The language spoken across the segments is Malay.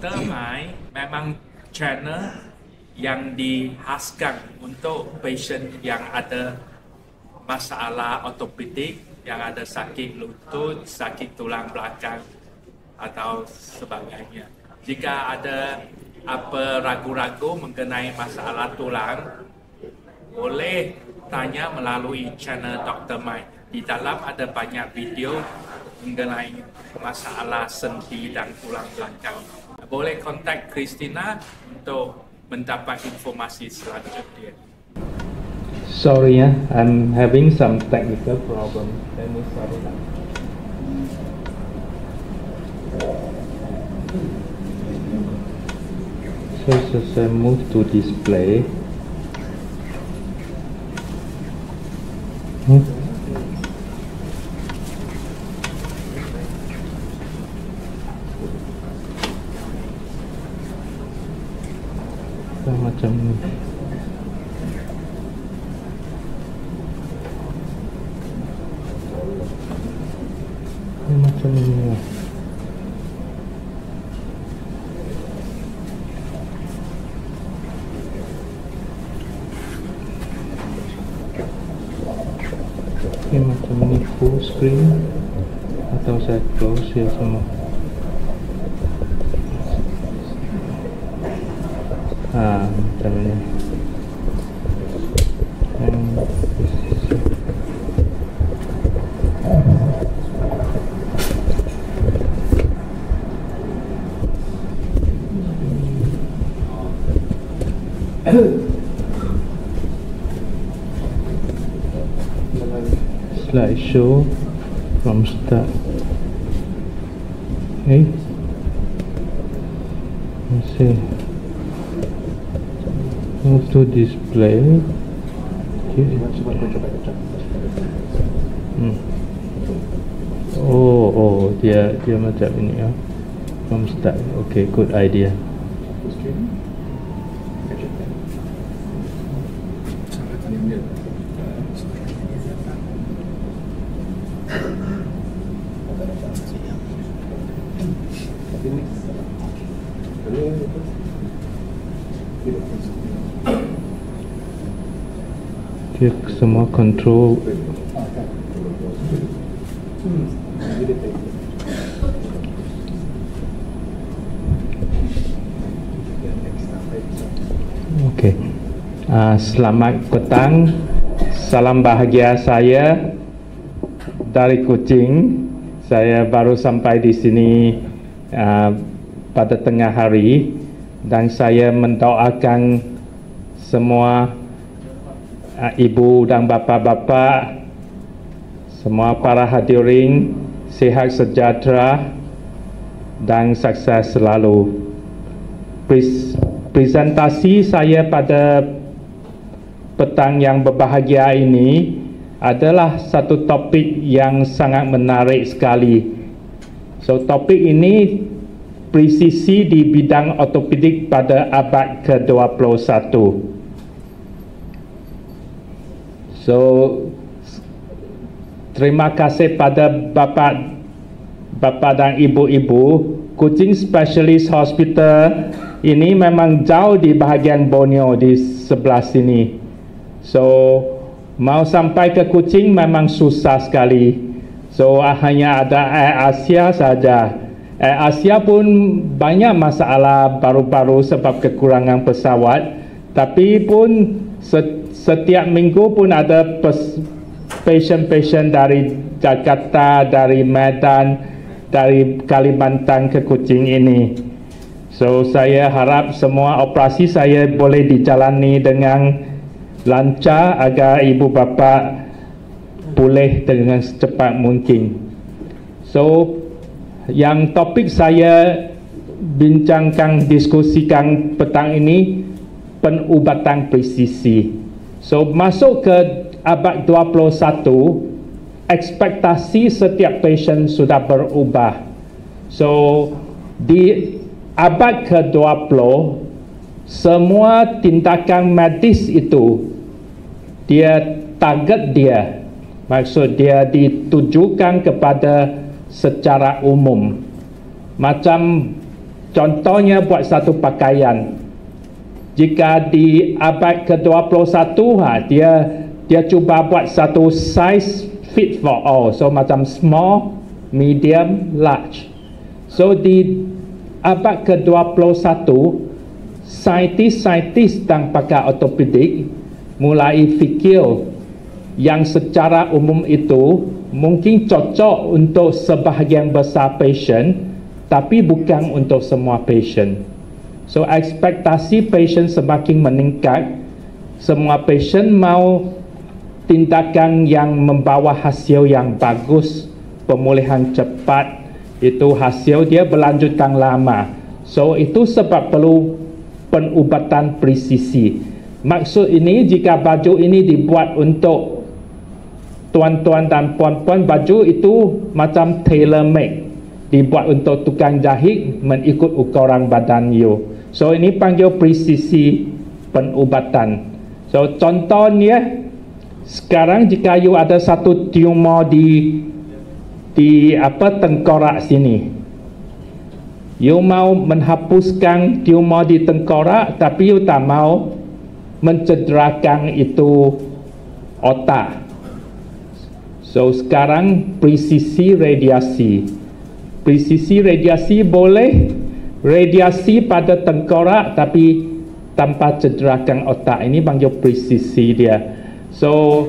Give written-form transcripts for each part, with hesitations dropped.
Dr. Mai memang channel yang dihaskan untuk pasien yang ada masalah ortopedik, yang ada sakit lutut, sakit tulang belakang atau sebagainya. Jika ada apa ragu-ragu mengenai masalah tulang, boleh tanya melalui channel Dr. Mai. Di dalam ada banyak video mengenai masalah sendi dan tulang belakang. Boleh kontak Christina untuk mendapat informasi selanjutnya. Sorry, I'm having some technical problem. Let me solve it out. So just move to display. Macam ni. Macam ni lah. Ini macam ni full screen atau saya close ya semua. Macam ni. Slideshow from start. Okay. Let's see. Move to display. Oh, dia macam ini ya. From start. Okay, good idea. Dia semua control. Okay. Selamat petang. Salam bahagia saya dari Kuching. Saya baru sampai di sini pada tengah hari dan saya mendoakan semua ibu dan bapa-bapa, semua para hadirin sihat sejahtera dan sukses selalu. Presentasi saya pada petang yang berbahagia ini adalah satu topik yang sangat menarik sekali. So topik ini presisi di bidang ortopedik pada abad ke-21. So terima kasih pada bapa dan ibu-ibu. Kuching Specialist Hospital ini memang jauh di bahagian Borneo di sebelah sini. So mau sampai ke Kuching memang susah sekali. So hanya ada Air Asia saja. Air Asia pun banyak masalah baru-baru sebab kekurangan pesawat. Tapi pun setiap minggu pun ada pasien-pasien dari Jakarta, dari Medan, dari Kalimantan ke Kuching ini. So saya harap semua operasi saya boleh dijalani dengan lancar agar ibu bapa pulih dengan secepat mungkin. So yang topik saya bincangkan, diskusikan petang ini penubatan presisi. So masuk ke abad 21, ekspektasi setiap pasien sudah berubah. So di abad ke-20, semua tindakan medis itu target dia, maksud dia ditujukan kepada secara umum. Macam Contohnya buat satu pakaian. Jika di abad ke-21, dia cuba buat satu size fit for all. So macam small, medium, large. So di abad ke-21, saintis-saintis tentang pakar ortopedik mulai fikir yang secara umum itu mungkin cocok untuk sebahagian besar pasien, tapi bukan untuk semua pasien. So ekspektasi pasien semakin meningkat. Semua pasien mau tindakan yang membawa hasil yang bagus, pemulihan cepat, itu hasil dia berlanjutkan lama. So itu sebab perlu penubatan presisi. Maksud ini, jika baju ini dibuat untuk tuan-tuan dan puan-puan, baju itu macam tailor made, dibuat untuk tukang jahit mengikut ukuran badan you. So ini panggil presisi penubatan. So contohnya, sekarang jika you ada satu tumor di tengkorak sini, you mau menghapuskan tumor di tengkorak, tapi you tak mau mencederakan itu otak. So sekarang presisi radiasi. Presisi radiasi boleh radiasi pada tengkorak tapi tanpa cederakan otak. Ini panggil presisi dia. So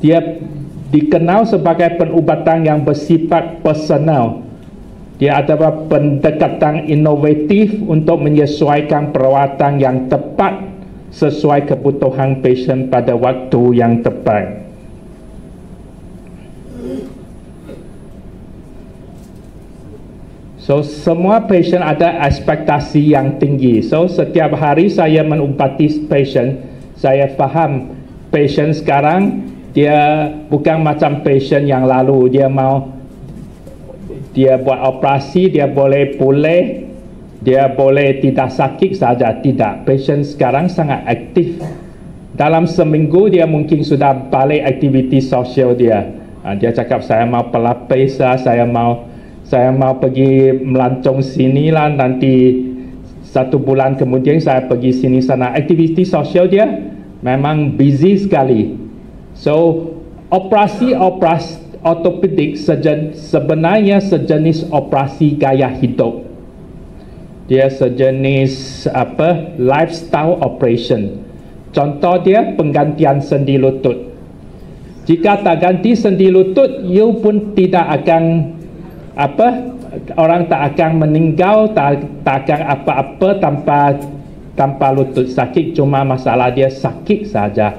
dia dikenal sebagai penubatan yang bersifat personal. Dia adalah pendekatan inovatif untuk menyesuaikan perawatan yang tepat sesuai kebutuhan pasien pada waktu yang tepat. So semua pasien ada ekspektasi yang tinggi. So setiap hari saya menubati pasien, saya faham pasien sekarang dia bukan macam pasien yang lalu. Dia buat operasi, dia boleh pulih, dia boleh tidak sakit saja. Tidak, pasien sekarang sangat aktif. Dalam seminggu dia mungkin sudah balik aktiviti sosial dia. Dia cakap saya mau pelapis, saya mau pergi melancong sini lah, nanti 1 bulan kemudian saya pergi sini sana. Aktiviti sosial dia memang busy sekali. So operasi ortopedik sebenarnya sejenis operasi gaya hidup. Dia sejenis lifestyle operation. Contoh dia penggantian sendi lutut. Jika tak ganti sendi lutut, you pun tidak akan orang tak akan meninggal, tak akan apa-apa tanpa lutut sakit. Cuma masalah dia sakit saja.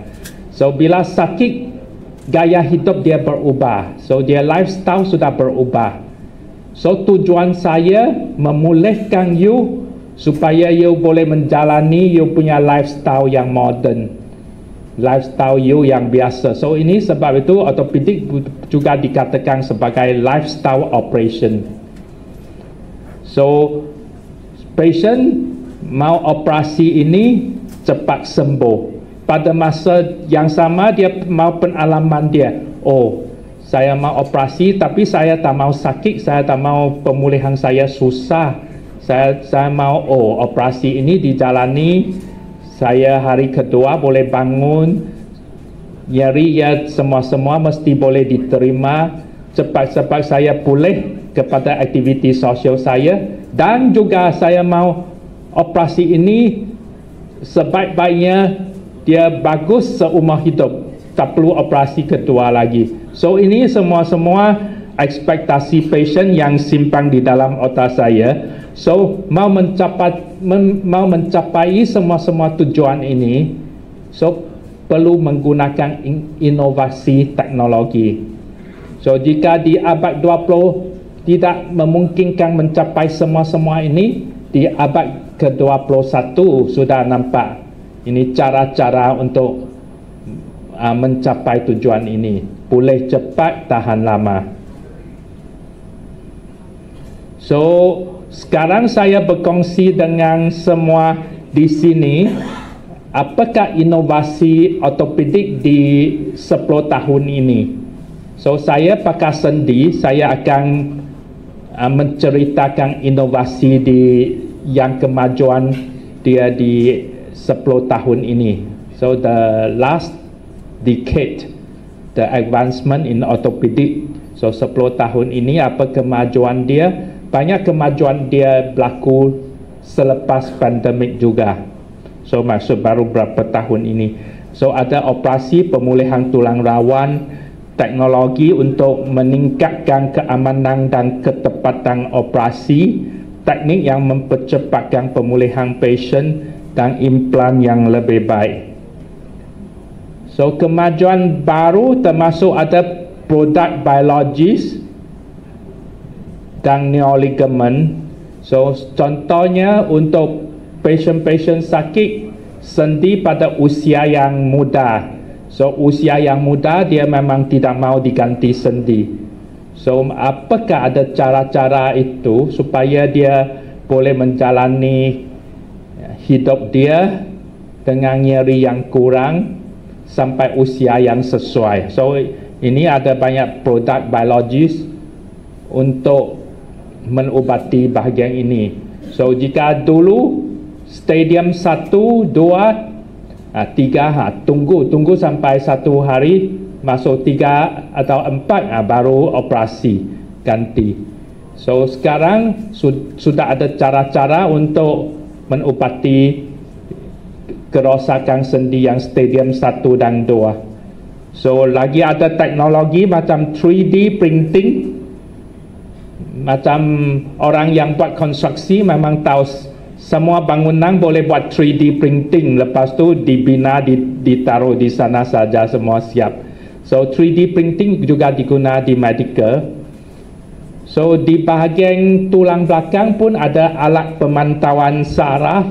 So bila sakit, gaya hidup dia berubah. So dia lifestyle sudah berubah. So tujuan saya memulihkan you supaya you boleh menjalani you punya lifestyle yang modern, lifestyle you yang biasa. So ini sebab itu ortopedik juga dikatakan sebagai lifestyle operation. So patient mau operasi ini cepat sembuh. Pada masa yang sama dia mau pengalaman dia, oh saya mau operasi tapi saya tak mau sakit, saya tak mau pemulihan saya susah, saya mau operasi ini dijalani, saya hari kedua boleh bangun, nyeri ya semua mesti boleh diterima, cepat-cepat saya pulih kepada aktiviti sosial saya, dan juga saya mau operasi ini sebaik-baiknya dia bagus seumur hidup, tak perlu operasi kedua lagi. So ini semua ekspektasi pasien yang simpan di dalam otak saya. So mau mencapai semua tujuan ini, so perlu menggunakan inovasi teknologi. So jika di abad 20 tidak memungkinkan mencapai semua ini, di abad ke-21 sudah nampak ini cara-cara untuk mencapai tujuan ini. Pulih cepat, tahan lama. So sekarang saya berkongsi dengan semua di sini apakah inovasi ortopedik di 10 tahun ini. So saya pakar sendi, saya akan menceritakan inovasi yang kemajuan dia di 10 tahun ini. So the last decade, the advancement in orthopedic. So 10 tahun ini apa kemajuan dia? Banyak kemajuan dia berlaku selepas pandemik juga. So maksud baru berapa tahun ini. So ada operasi pemulihan tulang rawan, teknologi untuk meningkatkan keamanan dan ketepatan operasi, teknik yang mempercepatkan pemulihan pasien dan implan yang lebih baik. So kemajuan baru termasuk ada produk biologis dan neoligament. So contohnya untuk pasien-pasien sakit sendi pada usia yang muda. So usia yang muda dia memang tidak mau diganti sendi. So apakah ada cara-cara itu supaya dia boleh menjalani hidup dia dengan nyeri yang kurang sampai usia yang sesuai. So ini ada banyak produk biologis untuk mengubati bahagian ini. So jika dulu stadium 1, 2, 3 tunggu sampai 1 hari masuk 3 atau 4 baru operasi ganti. So sekarang sudah ada cara-cara untuk mengubati kerosakan sendi yang stadium 1 dan 2. So lagi ada teknologi macam 3D printing. Macam orang yang buat konstruksi memang tahu semua bangunan boleh buat 3D printing, lepas tu dibina, ditaruh di sana saja, semua siap. So 3D printing juga digunakan di medical. So di bahagian tulang belakang pun ada alat pemantauan saraf,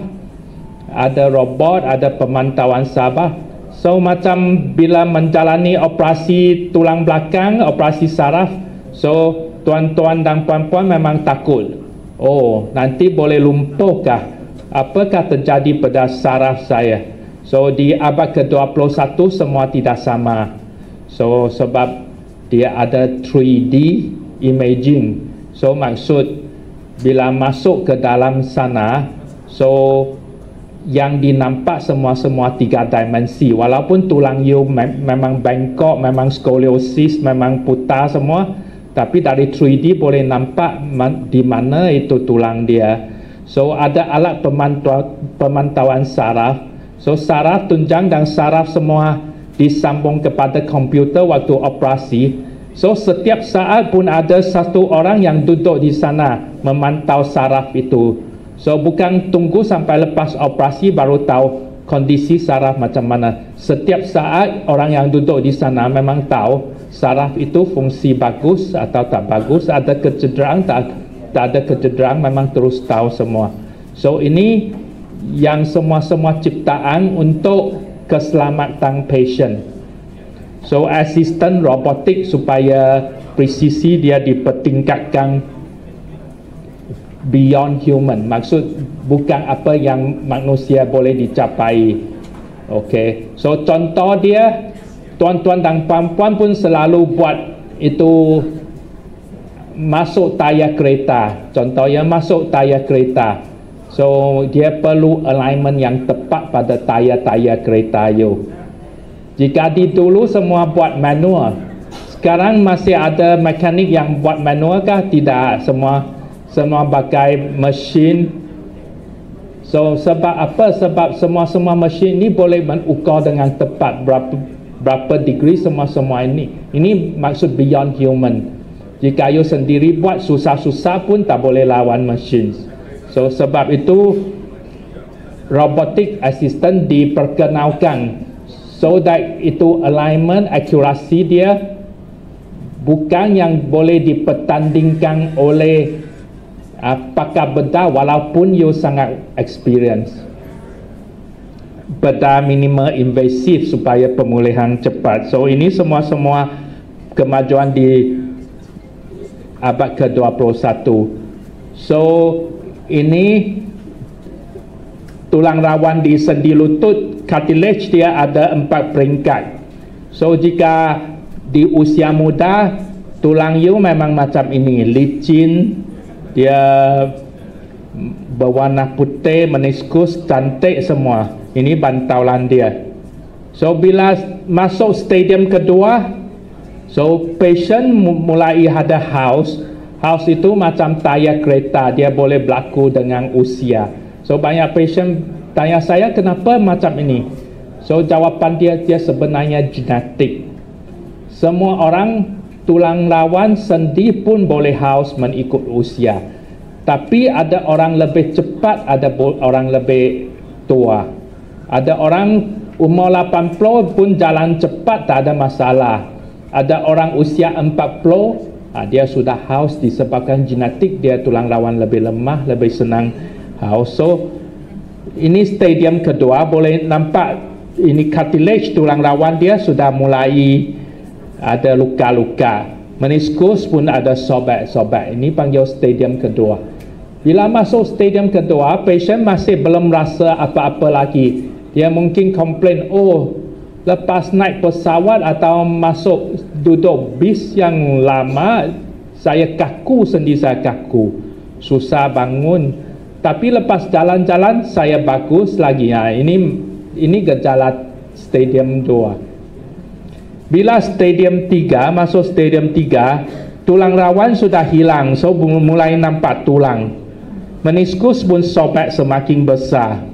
ada robot, ada pemantauan saraf. So macam bila menjalani operasi tulang belakang, operasi saraf, so tuan-tuan dan puan-puan memang takut. Oh, nanti boleh lumpuhkah? Apakah terjadi pada saraf saya? So di abad ke-21 semua tidak sama. So sebab dia ada 3D imaging. So maksud bila masuk ke dalam sana, so yang dinampak semua 3 dimensi. Walaupun tulang you memang bengkok, memang skoliosis, memang putar semua, tapi dari 3D boleh nampak di mana itu tulang dia. So ada alat pemantauan saraf. So saraf tunjang dan saraf semua disambung kepada komputer waktu operasi. So setiap saat pun ada satu orang yang duduk di sana memantau saraf itu. So bukan tunggu sampai lepas operasi baru tahu kondisi saraf macam mana. Setiap saat orang yang duduk di sana memang tahu saraf itu fungsi bagus atau tak bagus, ada kecederaan, tak ada kecederaan, memang terus tahu semua. So ini yang semua ciptaan untuk keselamatan pasien. So asisten robotik supaya presisi dia dipertingkatkan beyond human. Maksud bukan apa yang manusia boleh dicapai. Okay. So contoh dia, tuan-tuan dan puan-puan pun selalu buat itu masuk tayar kereta. Contohnya masuk tayar kereta. So dia perlu alignment yang tepat pada tayar-tayar kereta you. Jika di dulu semua buat manual, sekarang masih ada mekanik yang buat manual kah? Tidak, semua pakai mesin. So sebab apa? Sebab semua mesin ini boleh mengukur dengan tepat berapa degree semua ini. Ini maksud beyond human. Jika you sendiri buat susah-susah pun tak boleh lawan mesin. So sebab itu robotic assistant diperkenalkan so that itu alignment, akurasi dia bukan yang boleh dipertandingkan oleh pakar bedah walaupun you sangat experience. Bedah minimal invasif supaya pemulihan cepat. So ini semua kemajuan di abad ke-21. So ini tulang rawan di sendi lutut, cartilage dia ada 4 peringkat. So jika di usia muda tulang you memang macam ini, licin, dia berwarna putih, meniskus, cantik semua. Ini bantalan dia. So bila masuk stadium kedua, so patient mulai ada house. House itu macam tayar kereta, dia boleh berlaku dengan usia. So banyak patient tanya saya kenapa macam ini. So jawapan dia sebenarnya genetik. Semua orang tulang rawan sendi pun boleh house mengikut usia. Tapi ada orang lebih cepat, ada orang lebih tua. Ada orang umur 80 pun jalan cepat, tak ada masalah. Ada orang usia 40, dia sudah haus disebabkan genetik, dia tulang rawan lebih lemah, lebih senang haus. So ini stadium kedua, boleh nampak ini cartilage tulang rawan dia sudah mulai ada luka-luka. Meniskus pun ada sobek-sobek. Ini panggil stadium kedua. Bila masuk stadium kedua, patient masih belum rasa apa-apa lagi. Dia mungkin komplain, oh lepas naik pesawat atau masuk duduk bis yang lama, saya kaku, sendi saya kaku, susah bangun. Tapi lepas jalan-jalan saya bagus lagi. Ini gejala stadium 2. Bila stadium 3, masuk stadium 3, tulang rawan sudah hilang, so mulai nampak tulang. Meniskus pun sobek semakin besar.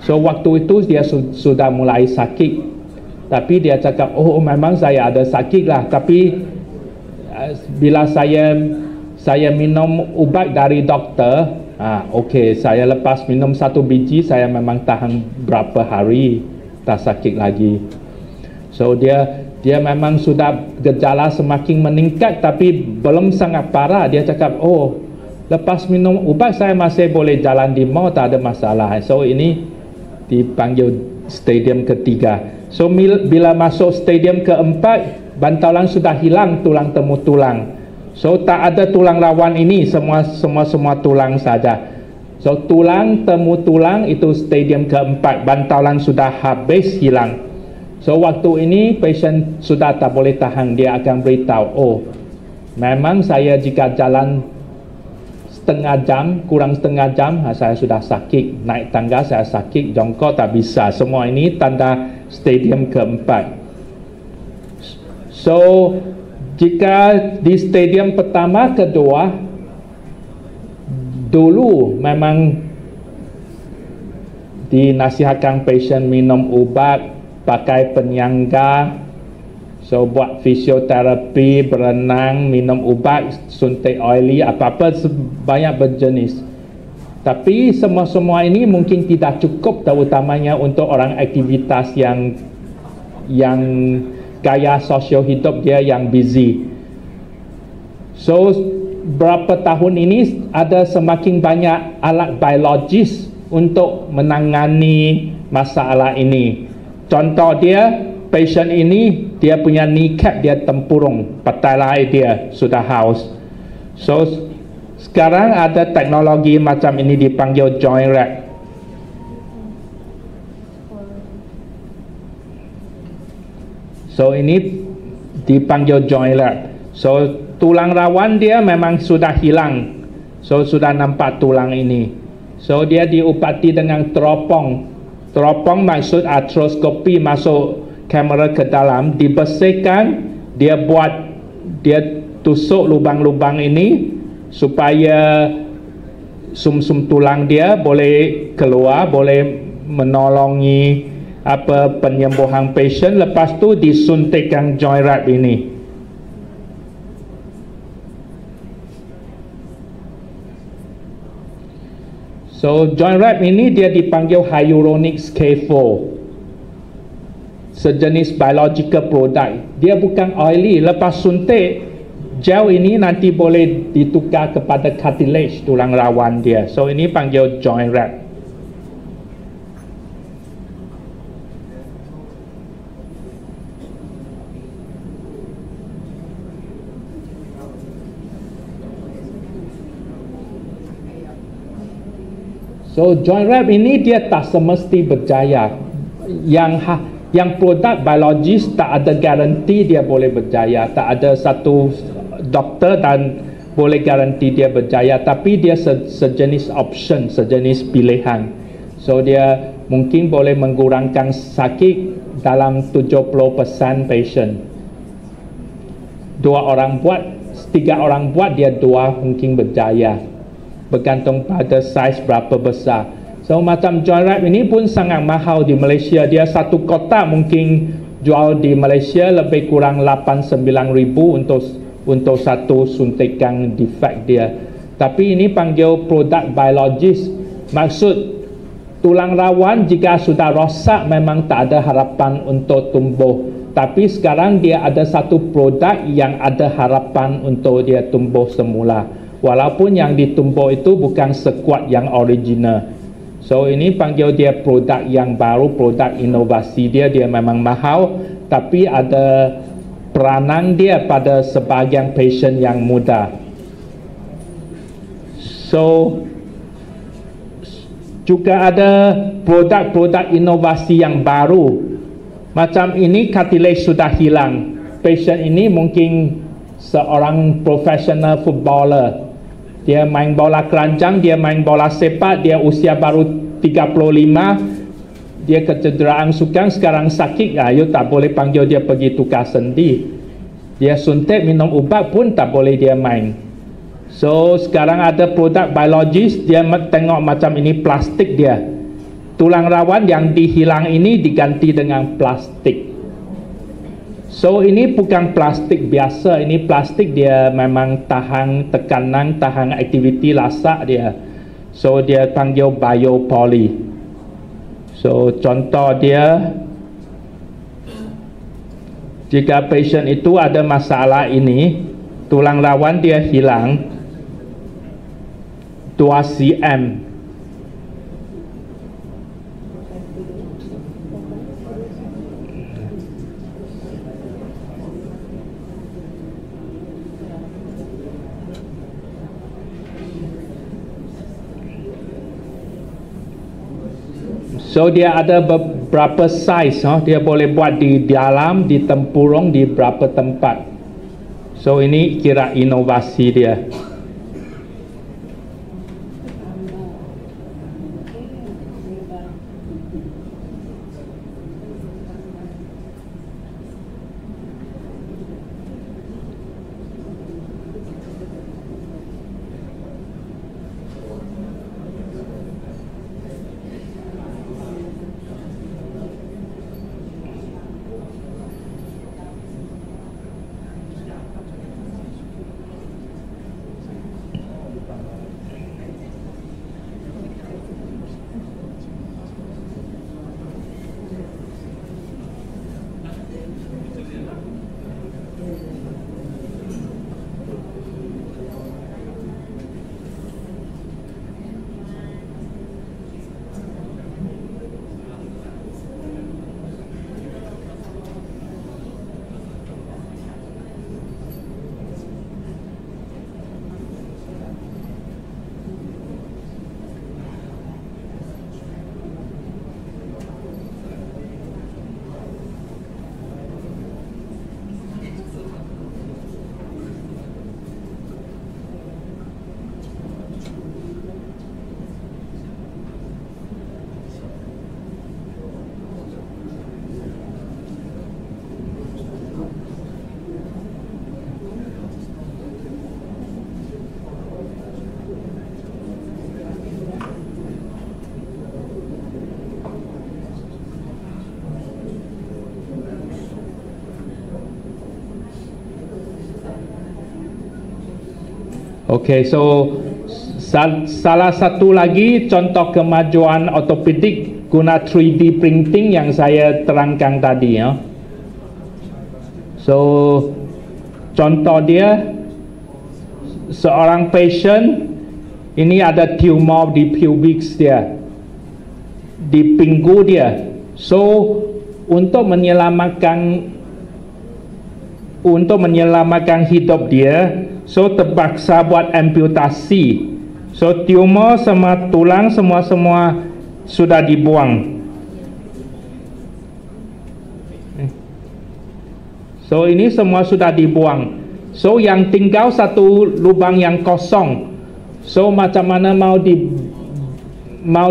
So waktu itu dia sudah mulai sakit. Tapi dia cakap, oh memang saya ada sakit lah. Tapi bila saya minum ubat dari doktor, okey, saya lepas minum 1 biji, saya memang tahan berapa hari, tak sakit lagi. So dia memang sudah gejala semakin meningkat, tapi belum sangat parah. Dia cakap, oh lepas minum ubat saya masih boleh jalan di mall, tak ada masalah. So ini dipanggil stadium ketiga. So bila masuk stadium keempat, bantalan sudah hilang tulang temu tulang. So tak ada tulang rawan ini, semua tulang saja. So tulang temu tulang itu stadium keempat, bantalan sudah habis hilang. So waktu ini patient sudah tak boleh tahan, dia akan beritahu, oh memang saya jika jalan setengah jam, kurang setengah jam, saya sudah sakit, naik tangga saya sakit, jongkok tak bisa. Semua ini tanda stadium keempat. So jika di stadium pertama, kedua, dulu memang dinasihatkan patient minum ubat, pakai penyangga, so buat fisioterapi, berenang, minum ubat, suntik oily, apa-apa banyak berjenis. Tapi semua ini mungkin tidak cukup, terutamanya untuk orang aktivitas yang gaya sosial hidup dia yang busy. So berapa tahun ini ada semakin banyak alat biologis untuk menangani masalah ini. Contoh dia, patient ini dia punya kneecap dia tempurung, petalai dia sudah haus. So sekarang ada teknologi macam ini dipanggil joint wrap. So ini dipanggil joint wrap. So tulang rawan dia memang sudah hilang. So sudah nampak tulang ini. So dia diubati dengan teropong. Teropong maksud artroskopi, masuk kamera ke dalam, dibersihkan, dia tusuk lubang-lubang ini supaya sum-sum tulang dia boleh keluar, boleh menolongi penyembuhan patient. Lepas tu disuntikkan joint wrap ini. So joint wrap ini dia dipanggil hyaluronic scaffold, sejenis biological product. Dia bukan oily. Lepas suntik, gel ini nanti boleh ditukar kepada cartilage tulang rawan dia. So ini panggil joint wrap. So joint wrap ini dia tak semesti berjaya. Yang produk biologis tak ada garanti dia boleh berjaya. Tak ada satu doktor dan boleh garanti dia berjaya, tapi dia sejenis option, sejenis pilihan. So dia mungkin boleh mengurangkan sakit dalam 70% patient. 3 orang buat, dia 2 mungkin berjaya, bergantung pada size berapa besar. So macam Joyride ini pun sangat mahal di Malaysia. Dia satu kotak mungkin jual di Malaysia lebih kurang 8-9 ribu untuk satu suntikan defect dia. Tapi ini panggil produk biologis. Maksud tulang rawan jika sudah rosak memang tak ada harapan untuk tumbuh. Tapi sekarang dia ada satu produk yang ada harapan untuk dia tumbuh semula. Walaupun yang ditumbuh itu bukan sekuat yang original. So ini panggil dia produk yang baru, produk inovasi dia memang mahal. Tapi ada peranan dia pada sebahagian pasien yang muda. So juga ada produk-produk inovasi yang baru. Macam ini cartilage sudah hilang. Pasien ini mungkin seorang profesional footballer. Dia main bola keranjang, dia main bola sepak, dia usia baru 35. Dia kecederaan sukan, sekarang sakit, you tak boleh panggil dia pergi tukar sendi. Dia suntik, minum ubat pun tak boleh dia main. So sekarang ada produk biologis, dia tengok macam ini plastik dia. Tulang rawan yang dihilang ini diganti dengan plastik. So ini bukan plastik biasa, ini plastik dia memang tahan tekanan, tahan aktiviti lasak dia. So dia panggil biopoly. So contoh dia, jika pasien itu ada masalah ini, tulang rawan dia hilang 2 cm. So dia ada beberapa size, dia boleh buat di dalam, di tempurung, di beberapa tempat. So ini kira inovasi dia. Okay, so salah satu lagi contoh kemajuan ortopedik guna 3D printing yang saya terangkan tadi, ya. So contoh dia, seorang patient ini ada tumor di pubic dia, di pinggul dia. So untuk menyelamatkan hidup dia, so terpaksa buat amputasi. So tumor sama tulang semua sudah dibuang. So ini semua sudah dibuang. So yang tinggal satu lubang yang kosong. So macam mana mau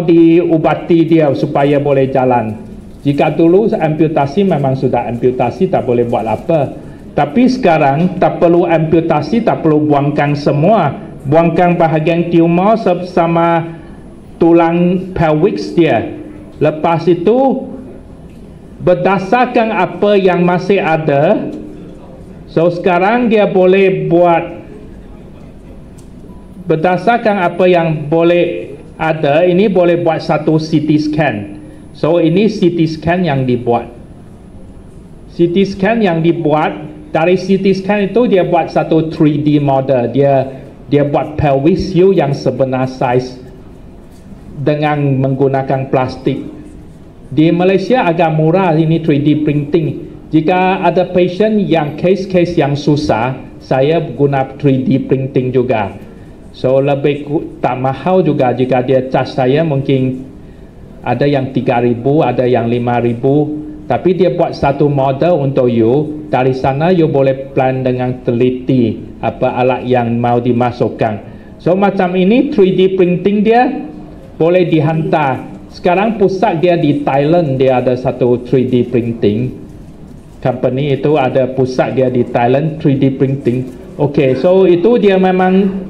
diubati dia supaya boleh jalan. Jika dulu amputasi memang sudah amputasi, tak boleh buat apa. Tapi sekarang tak perlu amputasi, tak perlu buangkan semua. Buangkan bahagian tumor sama tulang pelvic dia. Lepas itu berdasarkan apa yang masih ada, so sekarang dia boleh buat berdasarkan apa yang boleh ada, ini boleh buat satu CT scan. So ini CT scan yang dibuat. CT scan yang dibuat, dari CT scan itu dia buat satu 3D model. Dia buat pelvis view yang sebenar size dengan menggunakan plastik. Di Malaysia agak murah ini 3D printing. Jika ada patient yang case-case yang susah, saya guna 3D printing juga. So lebih tak mahal juga. Jika dia charge saya mungkin ada yang 3,000, ada yang 5,000. Tapi dia buat satu model untuk you. Dari sana you boleh plan dengan teliti apa alat yang mau dimasukkan. So macam ini 3D printing dia boleh dihantar. Sekarang pusat dia di Thailand, dia ada satu 3D printing company, itu ada pusat dia di Thailand 3D printing. Okay, so itu dia memang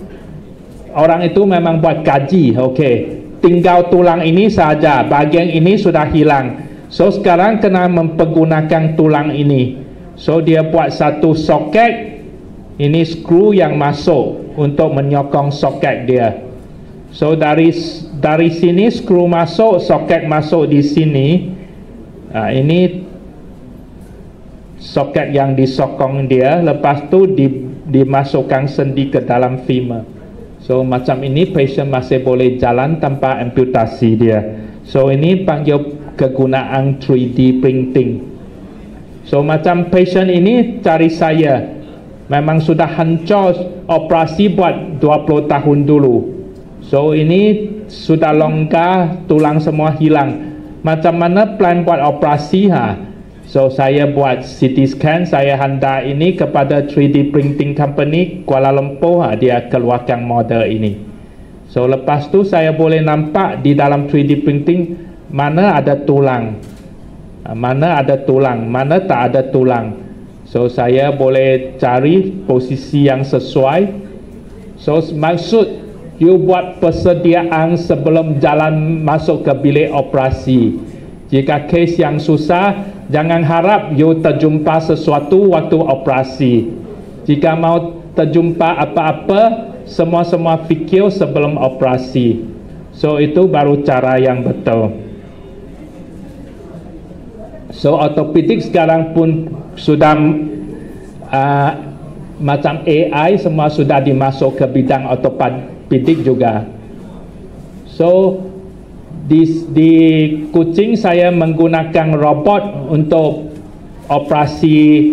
orang itu memang buat kaji. Okay, tinggal tulang ini saja, bahagian ini sudah hilang. So sekarang kena mempergunakan tulang ini. So dia buat satu soket, ini skru yang masuk untuk menyokong soket dia. So dari sini skru masuk, soket masuk di sini. Ini soket yang disokong dia. Lepas tu dimasukkan sendi ke dalam femur. So macam ini patient masih boleh jalan tanpa amputasi dia. So ini panggil kegunaan 3D printing. So macam patient ini cari saya, memang sudah hancur operasi buat 20 tahun dulu. So ini sudah longgar, tulang semua hilang. Macam mana plan buat operasi So saya buat CT scan, saya hantar ini kepada 3D printing company Kuala Lumpur, dia keluarkan model ini. So lepas tu saya boleh nampak di dalam 3D printing mana ada tulang, mana ada tulang, mana tak ada tulang. So saya boleh cari posisi yang sesuai. So maksud you buat persediaan sebelum jalan masuk ke bilik operasi. Jika kes yang susah, jangan harap you terjumpa sesuatu waktu operasi. Jika mau terjumpa apa-apa, semua fikir sebelum operasi. So itu baru cara yang betul. So ortopedik sekarang pun sudah macam AI, semua sudah dimasuk ke bidang ortopedik juga. So di Kuching saya menggunakan robot untuk operasi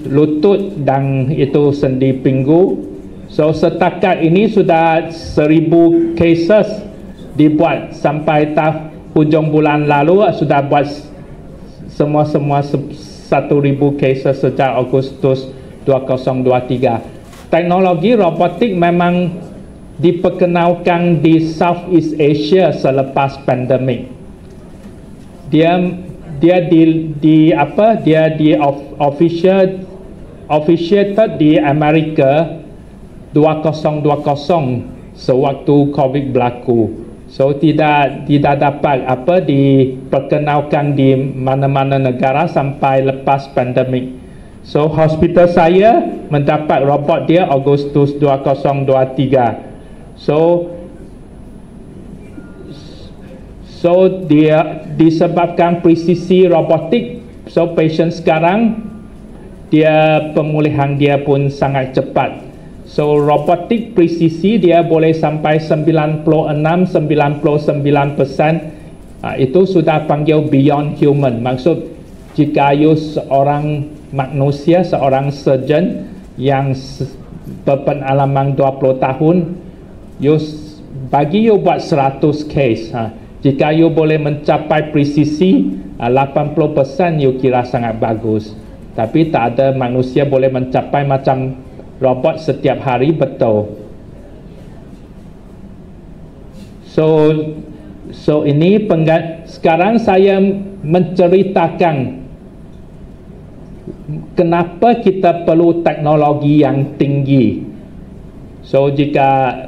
lutut dan itu sendi pinggul. So setakat ini sudah 1,000 cases dibuat sampai hujung bulan lalu sudah buat semua 1,000 cases sejak Agustus 2023. Teknologi robotik memang diperkenalkan di Southeast Asia selepas pandemik. Dia officiated di Amerika 2020 sewaktu COVID berlaku. So tidak dapat diperkenalkan di mana-mana negara sampai lepas pandemik. So hospital saya mendapat robot dia Agustus 2023. So dia disebabkan presisi robotik. So patient sekarang dia pemulihan dia pun sangat cepat. So robotik presisi dia boleh sampai 96-99%. Itu sudah panggil beyond human. Maksud jika you seorang manusia, seorang surgeon yang berpengalaman 20 tahun, bagi you buat 100 case, jika you boleh mencapai presisi 80%, you kira sangat bagus. Tapi tak ada manusia boleh mencapai macam robot setiap hari betul. So ini sekarang saya menceritakan kenapa kita perlu teknologi yang tinggi. So jika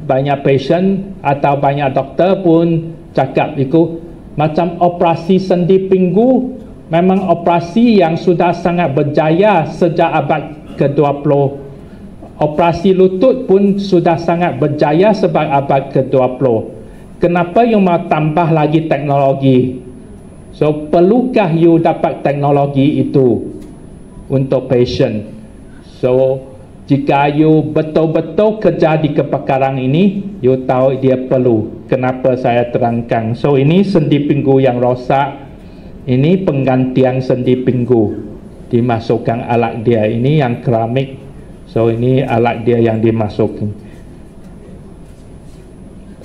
banyak patient atau banyak doktor pun cakap itu macam operasi sendi pinggul, memang operasi yang sudah sangat berjaya sejak abad ke-20. Operasi lutut pun sudah sangat berjaya sebab abad ke-20. Kenapa you mau tambah lagi teknologi? So, perlukah you dapat teknologi itu untuk patient? So, jika you betul-betul kerja di kepakaran ini, you tahu dia perlu. Kenapa saya terangkan? So, ini sendi pinggul yang rosak. Ini penggantian sendi pinggul. Dimasukkan alat dia. Ini yang keramik. So ini alat dia yang dimasukkan.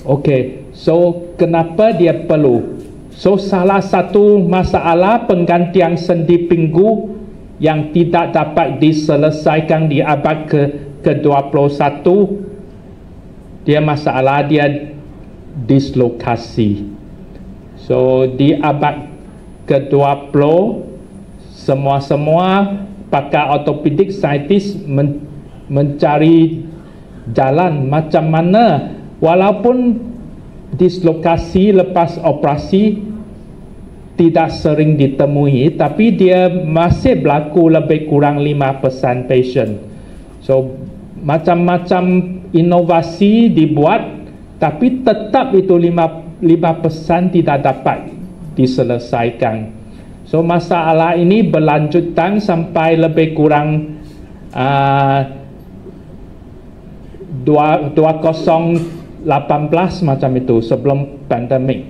Okey, so kenapa dia perlu? So salah satu masalah penggantian sendi pinggul yang tidak dapat diselesaikan di abad ke-21, dia masalah dia dislokasi. So di abad ke-20 semua pakar ortopedik saintis mencari jalan macam mana walaupun dislokasi lepas operasi tidak sering ditemui, tapi dia masih berlaku lebih kurang 5% patient. So macam-macam inovasi dibuat, tapi tetap itu 5% tidak dapat diselesaikan. So masalah ini berlanjutan sampai lebih kurang 2018 macam itu, sebelum pandemik.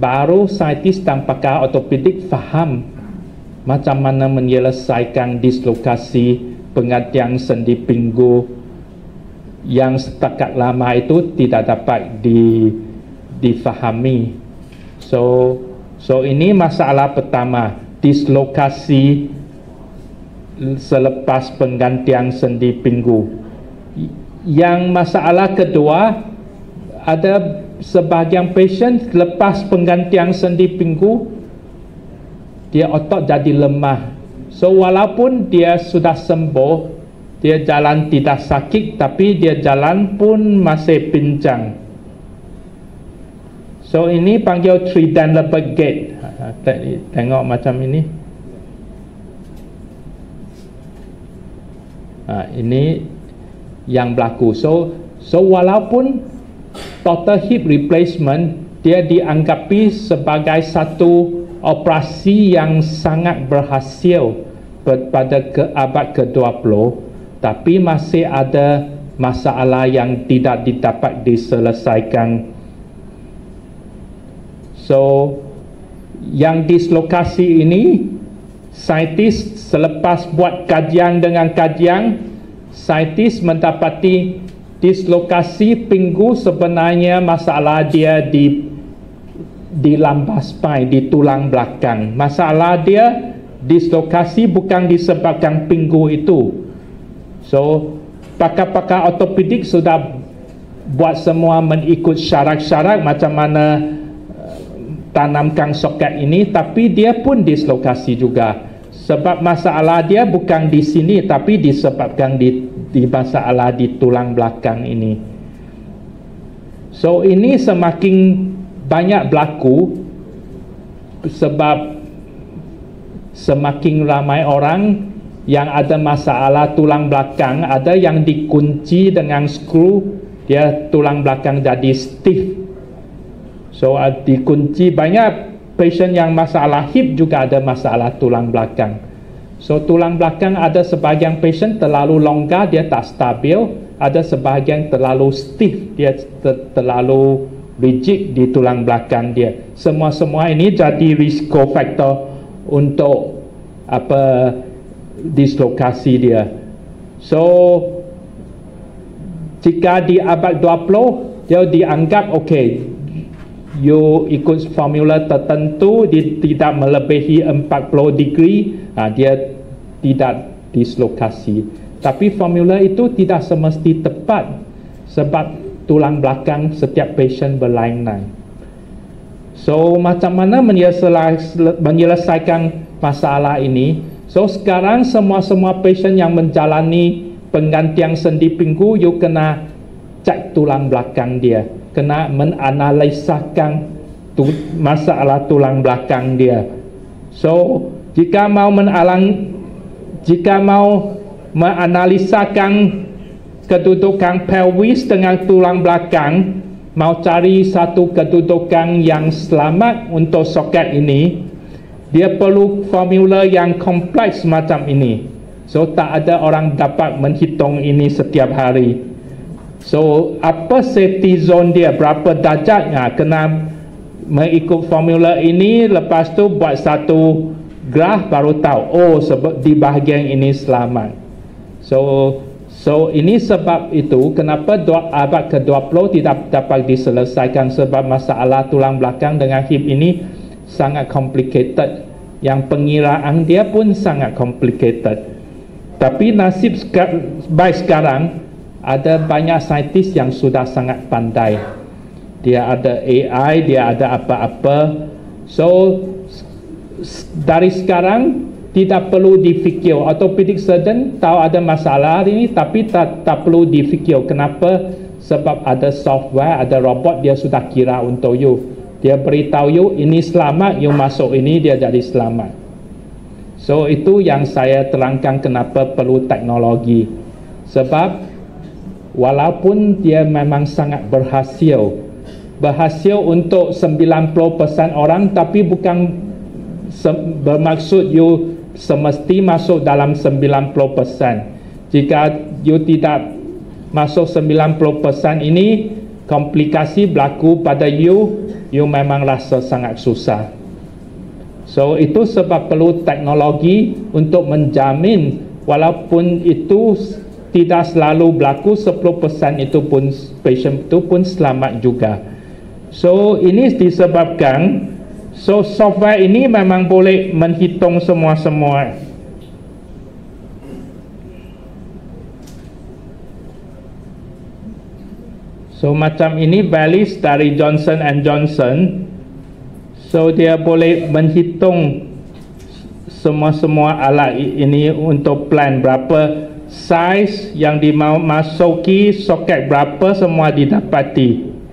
Baru saintis dan pakar ortopedik faham macam mana menyelesaikan dislokasi penggantian sendi pinggul yang setakat lama itu tidak dapat difahami. So ini masalah pertama, dislokasi selepas penggantian sendi pinggul. Yang masalah kedua, ada sebahagian patient lepas penggantian sendi pinggul dia otot jadi lemah. So walaupun dia sudah sembuh, dia jalan tidak sakit, tapi dia jalan pun masih pincang. So ini panggil Trendelenburg gait. Tengok macam ini. Ini yang berlaku. So walaupun total hip replacement dia dianggapi sebagai satu operasi yang sangat berhasil pada abad ke-20, tapi masih ada masalah yang tidak dapat diselesaikan. So yang dislokasi ini, saintis selepas buat kajian dengan kajian, saintis mendapati dislokasi pinggul sebenarnya masalah dia di lambas spine, di tulang belakang. Masalah dia dislokasi bukan disebabkan pinggul itu. So pakar-pakar ortopedik sudah buat semua mengikut syarat-syarat macam mana tanamkan soket ini, tapi dia pun dislokasi juga. Sebab masalah dia bukan di sini, tapi disebabkan di masalah di tulang belakang ini. So ini semakin banyak berlaku sebab semakin ramai orang yang ada masalah tulang belakang, ada yang dikunci dengan skru, dia tulang belakang jadi stiff. So dikunci, banyak patient yang masalah hip juga ada masalah tulang belakang. So tulang belakang ada sebahagian patient terlalu longgar, dia tak stabil. Ada sebahagian terlalu stiff, dia terlalu rigid di tulang belakang dia. Semua ini jadi risiko faktor untuk dislokasi dia. So jika di abad 20 dia dianggap okey, you ikut formula tertentu, dia tidak melebihi 40 degree, dia tidak dislokasi. Tapi formula itu tidak semesti tepat sebab tulang belakang setiap pasien berlainan. So macam mana menyelesaikan masalah ini? So sekarang semua pasien yang menjalani penggantian sendi pinggul, you kena cek tulang belakang dia, kena menanalisakan masalah tulang belakang dia. So jika mau menganalisakan kedudukan pelvis dengan tulang belakang, mau cari satu kedudukan yang selamat untuk soket ini, dia perlu formula yang kompleks macam ini. So tak ada orang dapat menghitung ini setiap hari. So apa safety zone dia, berapa darjat, kena mengikut formula ini. Lepas tu buat satu graf baru tahu, oh sebab di bahagian ini selamat. So ini sebab itu kenapa abad ke-20 tidak dapat diselesaikan, sebab masalah tulang belakang dengan hip ini sangat complicated. Yang pengiraan dia pun sangat complicated. Tapi nasib baik sekarang ada banyak saintis yang sudah sangat pandai. Dia ada AI, dia ada apa-apa. So dari sekarang tidak perlu difikir. Orthopedic surgeon tahu ada masalah ini, tapi tak perlu difikir. Kenapa? Sebab ada software, ada robot, dia sudah kira untuk you. Dia beritahu you ini selamat, you masuk ini, dia jadi selamat. So itu yang saya terangkan kenapa perlu teknologi. Sebab walaupun dia memang sangat berhasil untuk 90% orang, tapi bukan bermaksud you semesti masuk dalam 90%. Jika you tidak masuk 90% ini, komplikasi berlaku pada you memang rasa sangat susah. So itu sebab perlu teknologi untuk menjamin walaupun itu tidak selalu berlaku, 10% itu pun patient itu pun selamat juga. So ini disebabkan software ini memang boleh menghitung semua. So macam ini values dari Johnson & Johnson. So dia boleh menghitung semua alat ini untuk plan berapa size yang dimasuki, soket berapa, semua didapati.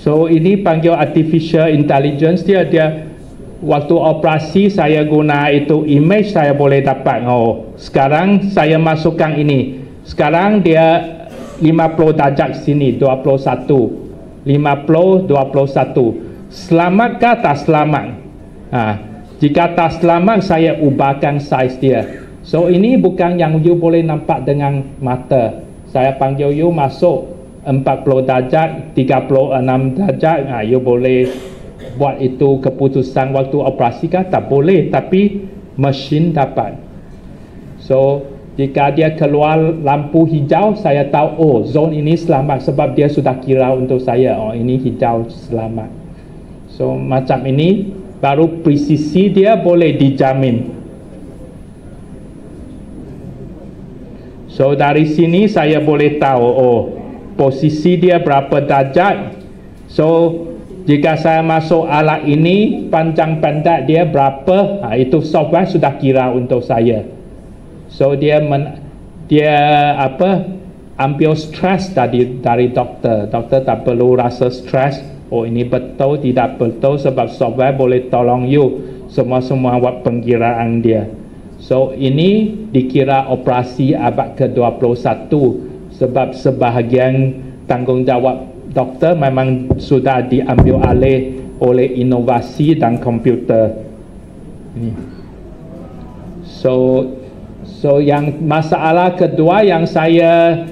So ini panggil artificial intelligence. Dia waktu operasi saya guna itu image, saya boleh dapat, oh sekarang saya masukkan ini, sekarang dia 50 darjat sini, 21 50 21, selamatkah tak selamat? Jika tak selamat, saya ubahkan size dia. So ini bukan yang you boleh nampak dengan mata. Saya panggil you masuk 40 darjat, 36 darjat, you boleh buat itu keputusan waktu operasi kah? Tak boleh, tapi mesin dapat. So jika dia keluar lampu hijau, saya tahu, oh zon ini selamat sebab dia sudah kira untuk saya, oh ini hijau selamat. So macam ini baru presisi dia boleh dijamin. So dari sini saya boleh tahu, oh posisi dia berapa darjat. So jika saya masuk alat ini, panjang pendek dia berapa, itu software sudah kira untuk saya. So dia ambil stres dari doktor. Doktor tak perlu rasa stres, oh ini betul tidak betul, sebab software boleh tolong you semua buat pengkiraan dia. So ini dikira operasi abad ke-21 sebab sebahagian tanggungjawab doktor memang sudah diambil alih oleh inovasi dan komputer. So yang masalah kedua yang saya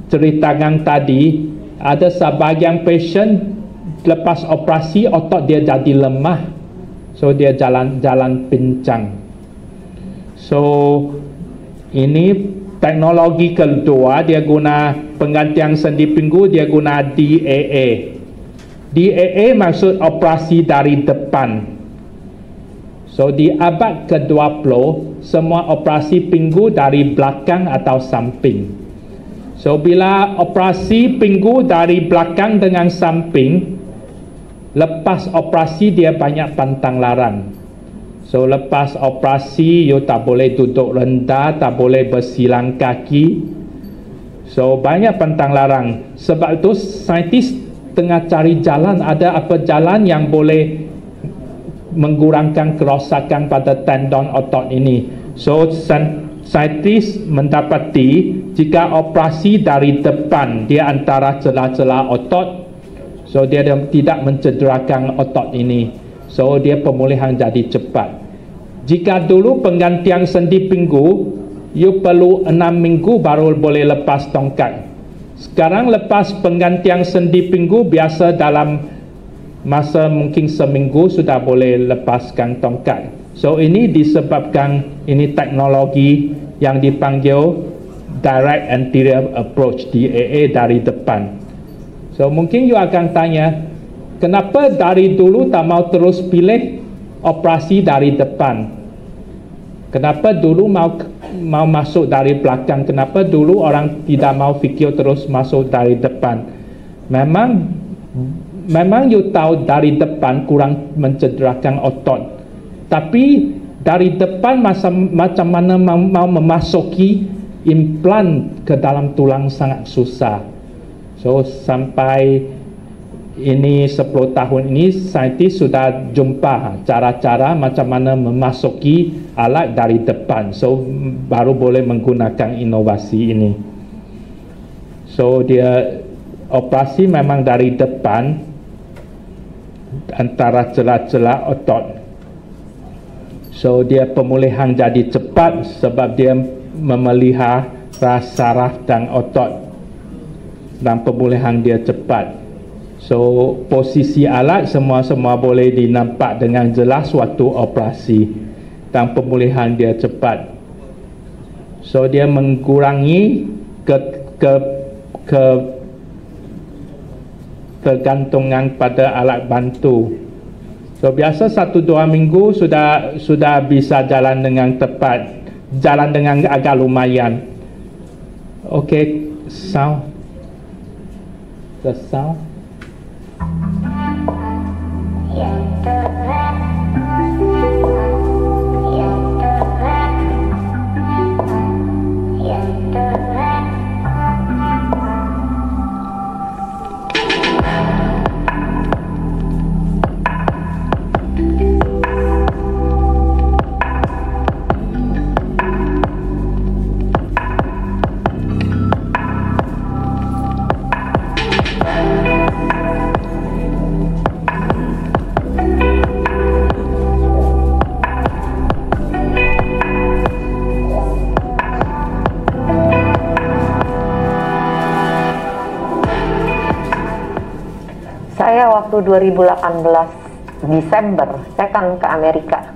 ceritakan tadi, ada sebahagian pasien lepas operasi otot dia jadi lemah, so dia jalan pincang. So ini teknologi kedua, dia guna penggantian sendi pinggul, dia guna DAA. DAA maksud operasi dari depan. So di abad ke-20 semua operasi pinggul dari belakang atau samping. So bila operasi pinggul dari belakang dengan samping, lepas operasi dia banyak pantang larang. So lepas operasi you tak boleh duduk rendah, tak boleh bersilang kaki. So banyak pantang larang. Sebab itu saintis tengah cari jalan, ada apa jalan yang boleh mengurangkan kerosakan pada tendon otot ini. So saintis mendapati jika operasi dari depan dia antara celah-celah otot, so dia tidak mencederakan otot ini, so dia pemulihan jadi cepat. Jika dulu penggantian sendi pinggul you perlu 6 minggu baru boleh lepas tongkat, sekarang lepas penggantian sendi pinggul biasa dalam masa mungkin seminggu sudah boleh lepaskan tongkat. So ini disebabkan ini teknologi yang dipanggil Direct Anterior Approach, DAA, dari depan. So mungkin you akan tanya, kenapa dari dulu tak mau terus pilih operasi dari depan? Kenapa dulu mau masuk dari belakang? Kenapa dulu orang tidak mau fikir terus masuk dari depan? Memang you tahu dari depan kurang mencederakan otot, tapi dari depan macam mana mau memasuki implan ke dalam tulang sangat susah. So sampai ini 10 tahun ini saintis sudah jumpa cara-cara macam mana memasuki alat dari depan, so baru boleh menggunakan inovasi ini. So dia operasi memang dari depan antara celah-celah otot. So dia pemulihan jadi cepat sebab dia memelihara saraf dan otot, dan pemulihan dia cepat. So posisi alat semua boleh dinampak dengan jelas waktu operasi, dan pemulihan dia cepat. So dia mengurangi tergantungan pada alat bantu. So biasa 1-2 minggu sudah bisa jalan dengan tepat, jalan dengan agak lumayan. Okay, sound. The sound. Saya waktu 2018 Desember saya kan ke Amerika.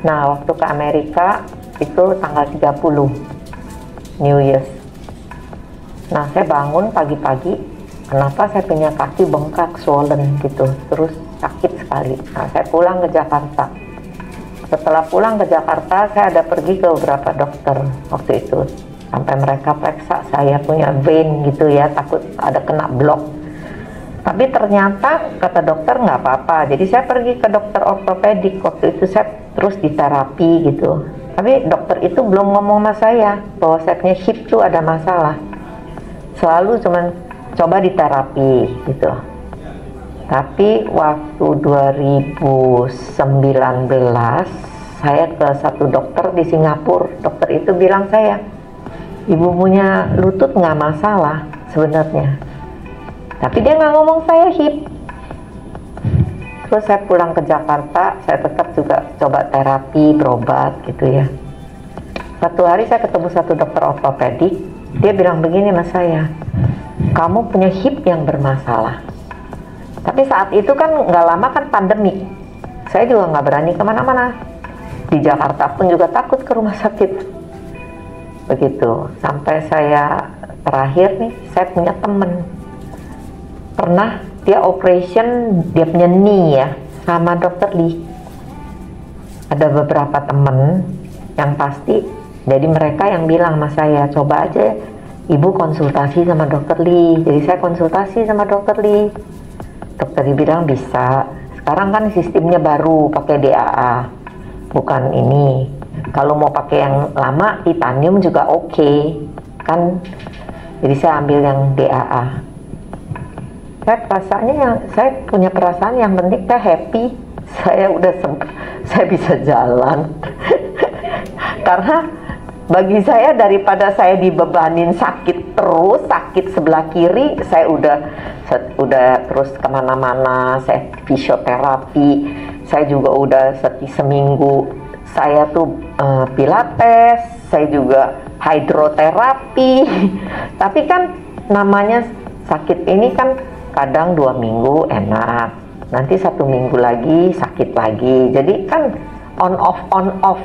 Nah waktu ke Amerika itu tanggal 30 New Year's. Nah saya bangun pagi-pagi, kenapa saya punya kaki bengkak, swollen gitu, terus sakit sekali. Nah saya pulang ke Jakarta. Setelah pulang ke Jakarta saya ada pergi ke beberapa dokter waktu itu, sampai mereka periksa saya punya vein gitu ya, takut ada kena blok. Tapi ternyata kata dokter nggak apa-apa. Jadi saya pergi ke dokter ortopedik. Waktu itu saya terus diterapi gitu. Tapi dokter itu belum ngomong sama saya bahwa saya punya hip tuh ada masalah. Selalu cuman coba diterapi gitu. Tapi waktu 2019 saya ke satu dokter di Singapura. Dokter itu bilang saya, ibu punya lutut nggak masalah sebenarnya. Tapi dia nggak ngomong saya hip. Terus saya pulang ke Jakarta, saya tetap juga coba terapi, berobat gitu ya. Satu hari saya ketemu satu dokter ortopedik, dia bilang begini sama saya, kamu punya hip yang bermasalah. Tapi saat itu kan nggak lama kan pandemi, saya juga nggak berani kemana-mana. Di Jakarta pun juga takut ke rumah sakit. Begitu, sampai saya terakhir nih, saya punya temen pernah dia operation, dia punya knee ya, sama dokter Lee. Ada beberapa temen yang pasti, jadi mereka yang bilang sama saya, coba aja ibu konsultasi sama dokter Lee. Jadi saya konsultasi sama dokter Lee. Dokter Lee bilang bisa. Sekarang kan sistemnya baru pakai DAA, bukan ini. Kalau mau pakai yang lama, titanium juga oke, kan. Jadi saya ambil yang DAA. Saya punya perasaan yang penting saya happy. Saya udah saya bisa jalan. Karena bagi saya daripada saya dibebanin sakit terus, sakit sebelah kiri, saya udah terus kemana-mana, saya fisioterapi, saya juga udah seminggu saya tuh pilates, saya juga hidroterapi. Tapi kan namanya sakit ini kan kadang 2 minggu enak, nanti 1 minggu lagi sakit lagi, jadi kan on off.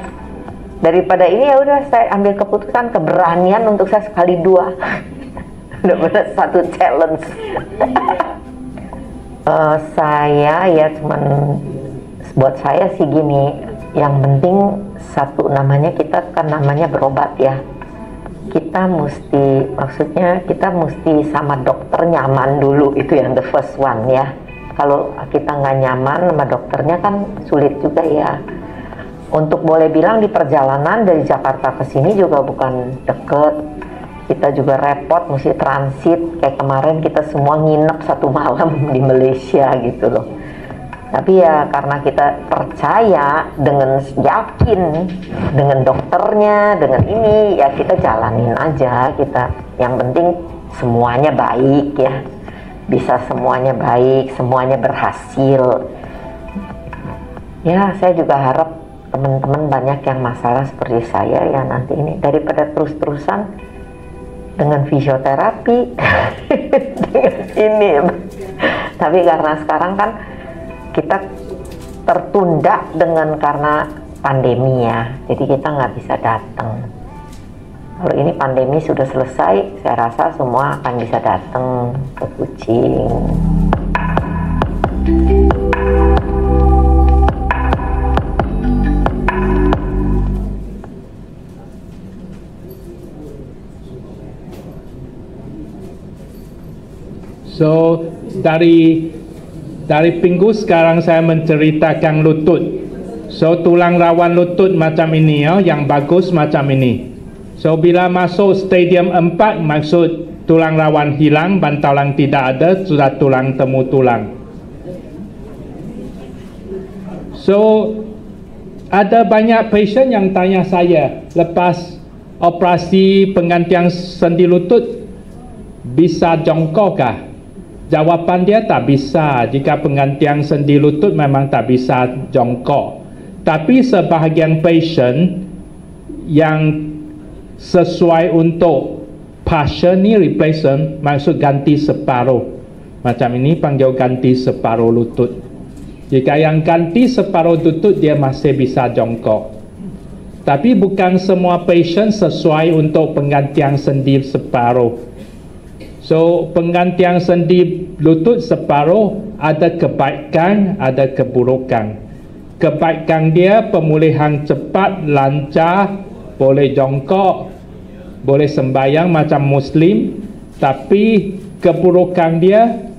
Daripada ini ya udah saya ambil keputusan, keberanian untuk saya sekali 2. Udah satu challenge. Saya ya cuman buat saya sih gini, yang penting satu, namanya kita kan namanya berobat ya. Kita mesti sama dokter nyaman dulu, itu yang the first one ya. Kalau kita nggak nyaman sama dokternya kan sulit juga ya. Untuk boleh bilang di perjalanan dari Jakarta ke sini juga bukan deket, kita juga repot, mesti transit. Kayak kemarin kita semua nginep 1 malam di Malaysia gitu loh. Tapi ya karena kita percaya, dengan yakin dengan dokternya, dengan ini ya kita jalanin aja. Yang penting semuanya baik ya, bisa semuanya baik, semuanya berhasil ya. Saya juga harap teman-teman banyak yang masalah seperti saya ya nanti ini, daripada terus-terusan dengan fisioterapi dengan ini. Tapi karena sekarang kan kita tertunda karena pandemi ya, jadi kita nggak bisa datang. Kalau ini pandemi sudah selesai, saya rasa semua akan bisa datang ke Kuching. So dari pinggul sekarang saya menceritakan lutut. So tulang rawan lutut macam ini ya, yang bagus macam ini. So bila masuk stadium 4, maksud tulang rawan hilang, bantalan tidak ada, sudah tulang temu tulang. So ada banyak pasien yang tanya saya, lepas operasi penggantian sendi lutut bisa jongkokkah? Jawapan dia tak bisa. Jika penggantian sendi lutut memang tak bisa jongkok. Tapi sebahagian pasien yang sesuai untuk partial knee replacement, maksud ganti separuh. Macam ini panggil ganti separuh lutut. Jika yang ganti separuh lutut dia masih bisa jongkok. Tapi bukan semua pasien sesuai untuk penggantian sendi separuh. So penggantian sendi lutut separuh ada kebaikan, ada keburukan. Kebaikan dia pemulihan cepat, lancar, boleh jongkok, boleh sembahyang macam Muslim. Tapi keburukan dia,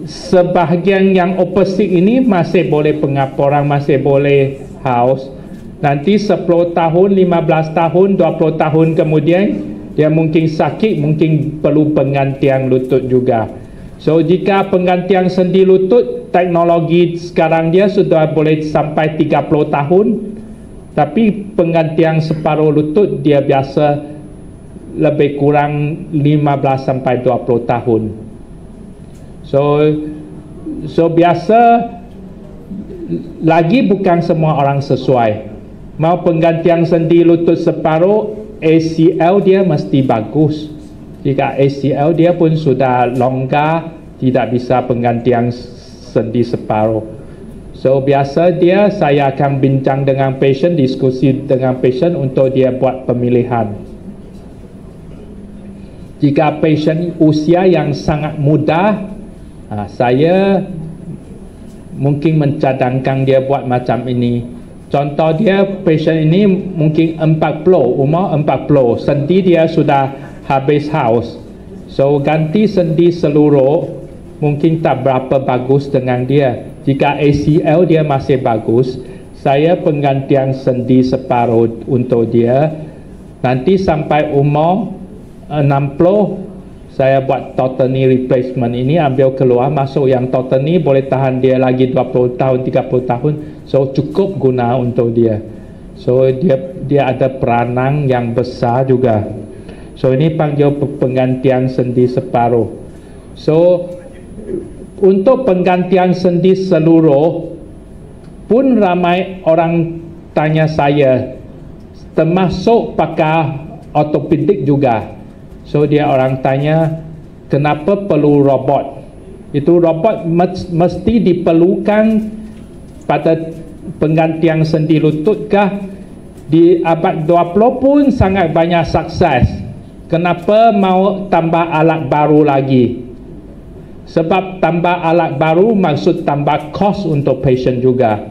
sebahagian yang opposite ini masih boleh pengaporan, masih boleh haus. Nanti 10 tahun, 15 tahun, 20 tahun kemudian dia mungkin sakit, mungkin perlu penggantian lutut juga. So jika penggantian sendi lutut, teknologi sekarang dia sudah boleh sampai 30 tahun. Tapi penggantian separuh lutut dia biasa lebih kurang 15 sampai 20 tahun. So biasa lagi bukan semua orang sesuai. Mau penggantian sendi lutut separuh, ACL dia mesti bagus. Jika ACL dia pun sudah longgar, tidak bisa penggantian sendi separuh. So biasa saya akan bincang dengan pasien, diskusi dengan pasien untuk dia buat pemilihan. Jika pasien usia yang sangat muda, saya mungkin mencadangkan dia buat macam ini. Contoh dia, pasien ini mungkin 40, umur 40, sendi dia sudah habis haus. So ganti sendi seluruh mungkin tak berapa bagus dengan dia. Jika ACL dia masih bagus, saya penggantian sendi separuh untuk dia. Nanti sampai umur 60, saya buat total knee replacement ini, ambil keluar, masuk yang total knee, boleh tahan dia lagi 20 tahun, 30 tahun. So cukup guna untuk dia. So dia ada peranan yang besar juga. So ini panggil penggantian sendi separuh. So untuk penggantian sendi seluruh pun ramai orang tanya saya, termasuk pakar ortopedik juga. So dia orang tanya, kenapa perlu robot? Itu robot mesti diperlukan pada penggantian sendi lutut kah? Di abad 20 pun sangat banyak sukses. Kenapa mau tambah alat baru lagi? Sebab tambah alat baru maksud tambah kos untuk pasien juga.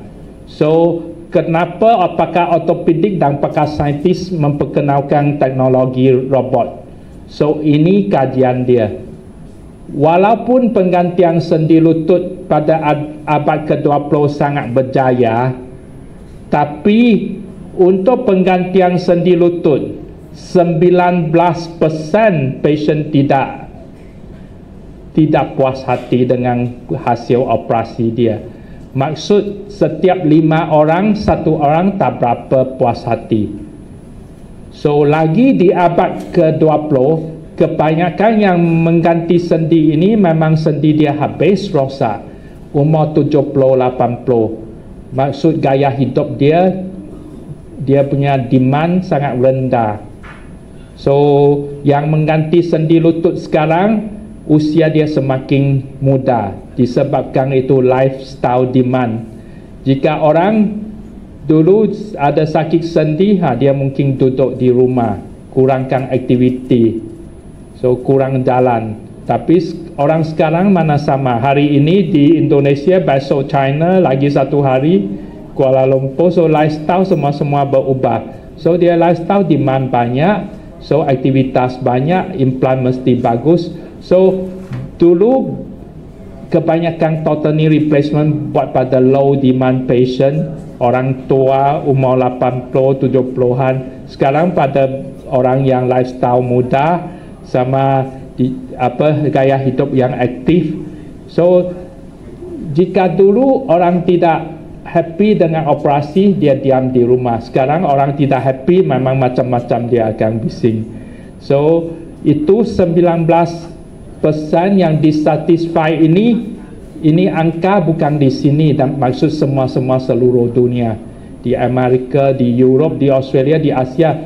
So kenapa pakar ortopedik dan pakar saintis memperkenalkan teknologi robot? So ini kajian dia. Walaupun penggantian sendi lutut pada abad ke-20 sangat berjaya, tapi untuk penggantian sendi lutut 19% pasien tidak puas hati dengan hasil operasi dia. Maksud setiap 5 orang, 1 orang tak berapa puas hati. So lagi di abad ke-20, kebanyakan yang mengganti sendi ini memang sendi dia habis rosak, umur 70-80. Maksud gaya hidup dia punya demand sangat rendah. So yang mengganti sendi lutut sekarang usia dia semakin muda, disebabkan itu lifestyle demand. Jika orang dulu ada sakit sendi, dia mungkin duduk di rumah, kurangkan aktiviti, so kurang jalan. Tapi orang sekarang mana sama, hari ini di Indonesia, besok China, lagi 1 hari Kuala Lumpur, so lifestyle semua berubah. So dia lifestyle demand banyak, so aktivitas banyak, implant mesti bagus. So dulu kebanyakan total knee replacement buat pada low demand patient, orang tua umur 80, 70-an. Sekarang pada orang yang lifestyle muda sama gaya hidup yang aktif. So jika dulu orang tidak happy dengan operasi, dia diam di rumah. Sekarang orang tidak happy, memang macam-macam dia akan bising. So itu 19% yang disatisfy ini angka bukan di sini, dan maksud semua seluruh dunia. Di Amerika, di Europe, di Australia, di Asia,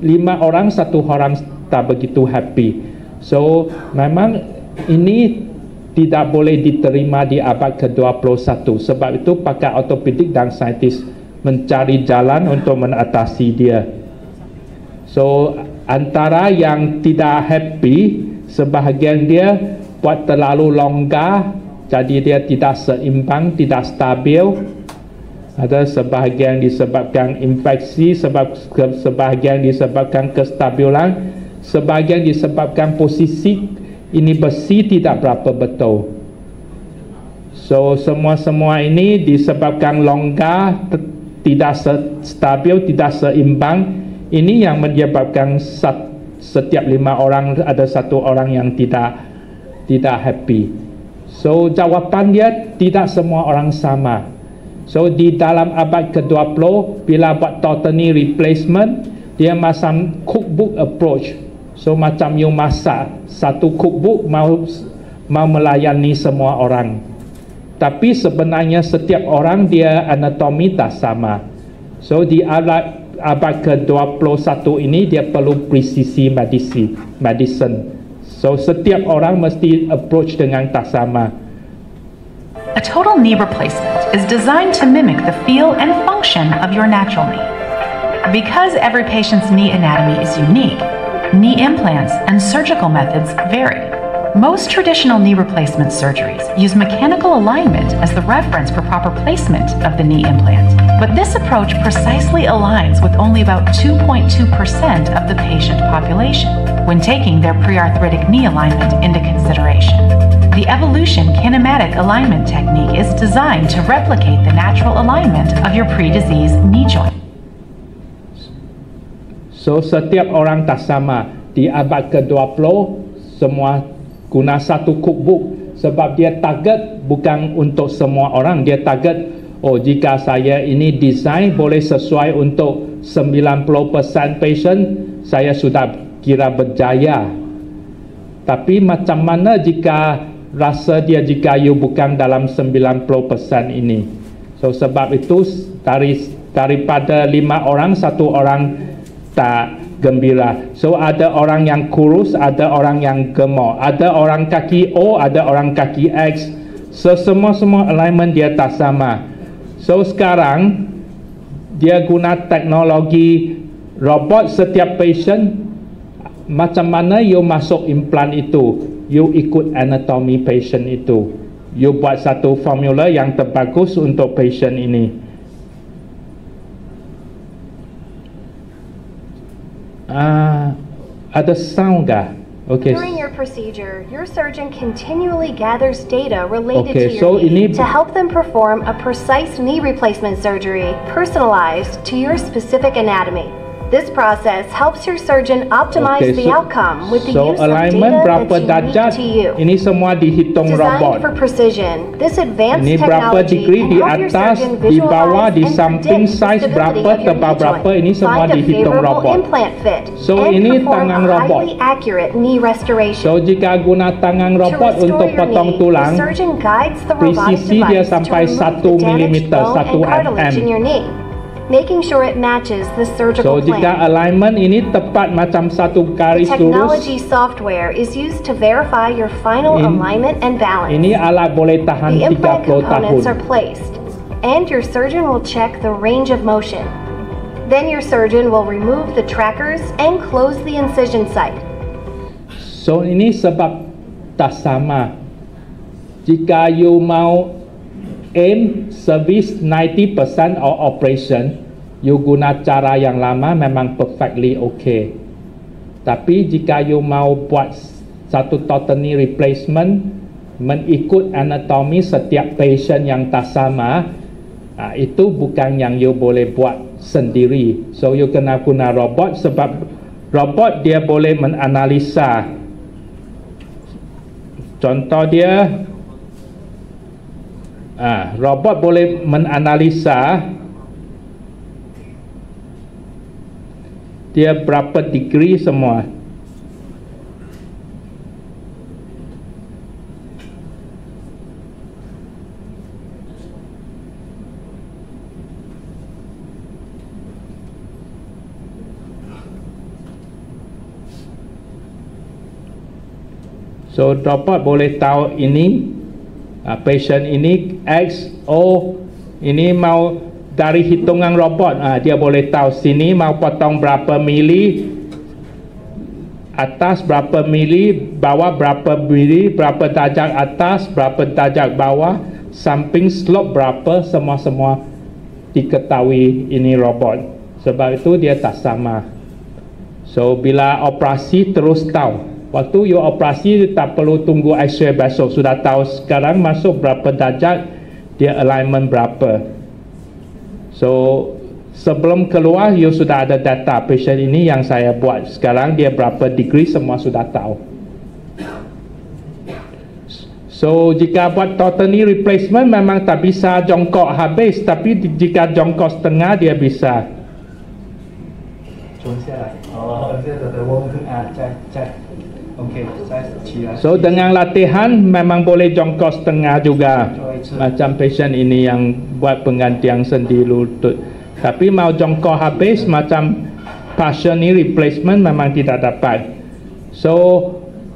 5 orang 1 orang tak begitu happy. So memang ini tidak boleh diterima di abad ke-21. Sebab itu pakar ortopedik dan saintis mencari jalan untuk mengatasi dia. So antara yang tidak happy, sebahagian dia buat terlalu longgar, jadi dia tidak seimbang, tidak stabil. Ada sebahagian disebabkan infeksi, sebahagian disebabkan kestabilan, sebahagian disebabkan posisi ini besi tidak berapa betul. So semua ini disebabkan longgar, tidak stabil, tidak seimbang. Ini yang menyebabkan setiap 5 orang ada 1 orang yang tidak happy. So jawapan dia, tidak semua orang sama. So di dalam abad ke-20, bila buat total knee replacement, dia macam cookbook approach. So macam you masak, 1 cookbook mau melayani semua orang. Tapi sebenarnya setiap orang dia anatomi tak sama. So di abad ke-21 ini dia perlu presisi medicine. So setiap orang mesti approach dengan tak sama. A total knee replacement is designed to mimic the feel and function of your natural knee. Because every patient's knee anatomy is unique, knee implants and surgical methods vary. Most traditional knee replacement surgeries use mechanical alignment as the reference for proper placement of the knee implant. But this approach precisely aligns with only about 2.2% of the patient population when taking their pre-arthritic knee alignment into consideration. The evolution kinematic alignment technique is designed to replicate the natural alignment of your pre-disease knee joint. So setiap orang tak sama. Di abad ke-20 semua guna satu cookbook sebab dia target bukan untuk semua orang. Dia target, oh jika saya ini design boleh sesuai untuk 90% patient, saya sudah kira berjaya. Tapi macam mana jika rasa dia jika you bukan dalam 90% ini? So sebab itu daripada 5 orang, 1 orang tak gembira. So ada orang yang kurus, ada orang yang gemuk, ada orang kaki O, ada orang kaki X. So semua alignment dia tak sama. So sekarang dia guna teknologi robot setiap patient. Macam mana you masuk implant itu, you ikut anatomi patient itu. You buat satu formula yang terbagus untuk patient ini. Ada sound kah? Okay. During your procedure, your surgeon continually gathers data related Okay, to so your knee ini to help them perform a precise knee replacement surgery personalized to your specific anatomy. This process helps your surgeon optimize the outcome with the use of alignment data berapa that's darjah unique to you. ini semua dihitung Designed robot. for precision, this advanced Ini berapa technology degree can di help your atas, surgeon di bawah, visualize di and samping, predict the size stability berapa, of your tebal knee berapa, joint, ini semua find a dihitung favorable robot. implant fit, So and ini perform tangan a robot. highly accurate knee restoration. So jika guna tangan robot To untuk restore your potong knee, tulang, the surgeon guides the robotic presisi dia device sampai to 1 remove the mm, damaged bone 1 and cartilage in mm. your knee, making sure it matches the surgical So jika plan. alignment ini tepat macam satu The garis technology lurus, software is used to verify your final alignment and balance. ini alat boleh tahan The implant 30 tahun. components are placed, and your surgeon will check the range of motion. Then your surgeon will remove the trackers and close the incision site. So ini sebab tak sama. Jika you mau aim service 90% of operation, you guna cara yang lama memang perfectly okay. Tapi jika you mau buat satu total knee replacement mengikut anatomi setiap patient yang tak sama, itu bukan yang you boleh buat sendiri. So you kena guna robot sebab robot dia boleh menganalisa. Contoh dia, robot boleh menganalisa dia berapa degree semua. So robot boleh tahu ini patient ini X, O, ini mau dari hitungan robot, dia boleh tahu sini mau potong berapa mili, atas berapa mili, bawah berapa mili, berapa darjah atas, berapa darjah bawah, samping slope berapa, semua diketahui ini robot. Sebab itu dia tak sama. So bila operasi terus tahu. Waktu you operasi tak perlu tunggu X-ray besok, sudah tahu sekarang masuk berapa darjat, dia alignment berapa. So sebelum keluar you sudah ada data patient ini yang saya buat, sekarang dia berapa degree semua sudah tahu. So jika buat total knee replacement memang tak bisa jongkok habis, tapi jika jongkok setengah dia bisa. So dengan latihan memang boleh jongkok setengah juga. Macam patient ini yang buat penggantian sendi lutut. Tapi mau jongkok habis macam partial knee replacement memang tidak dapat. So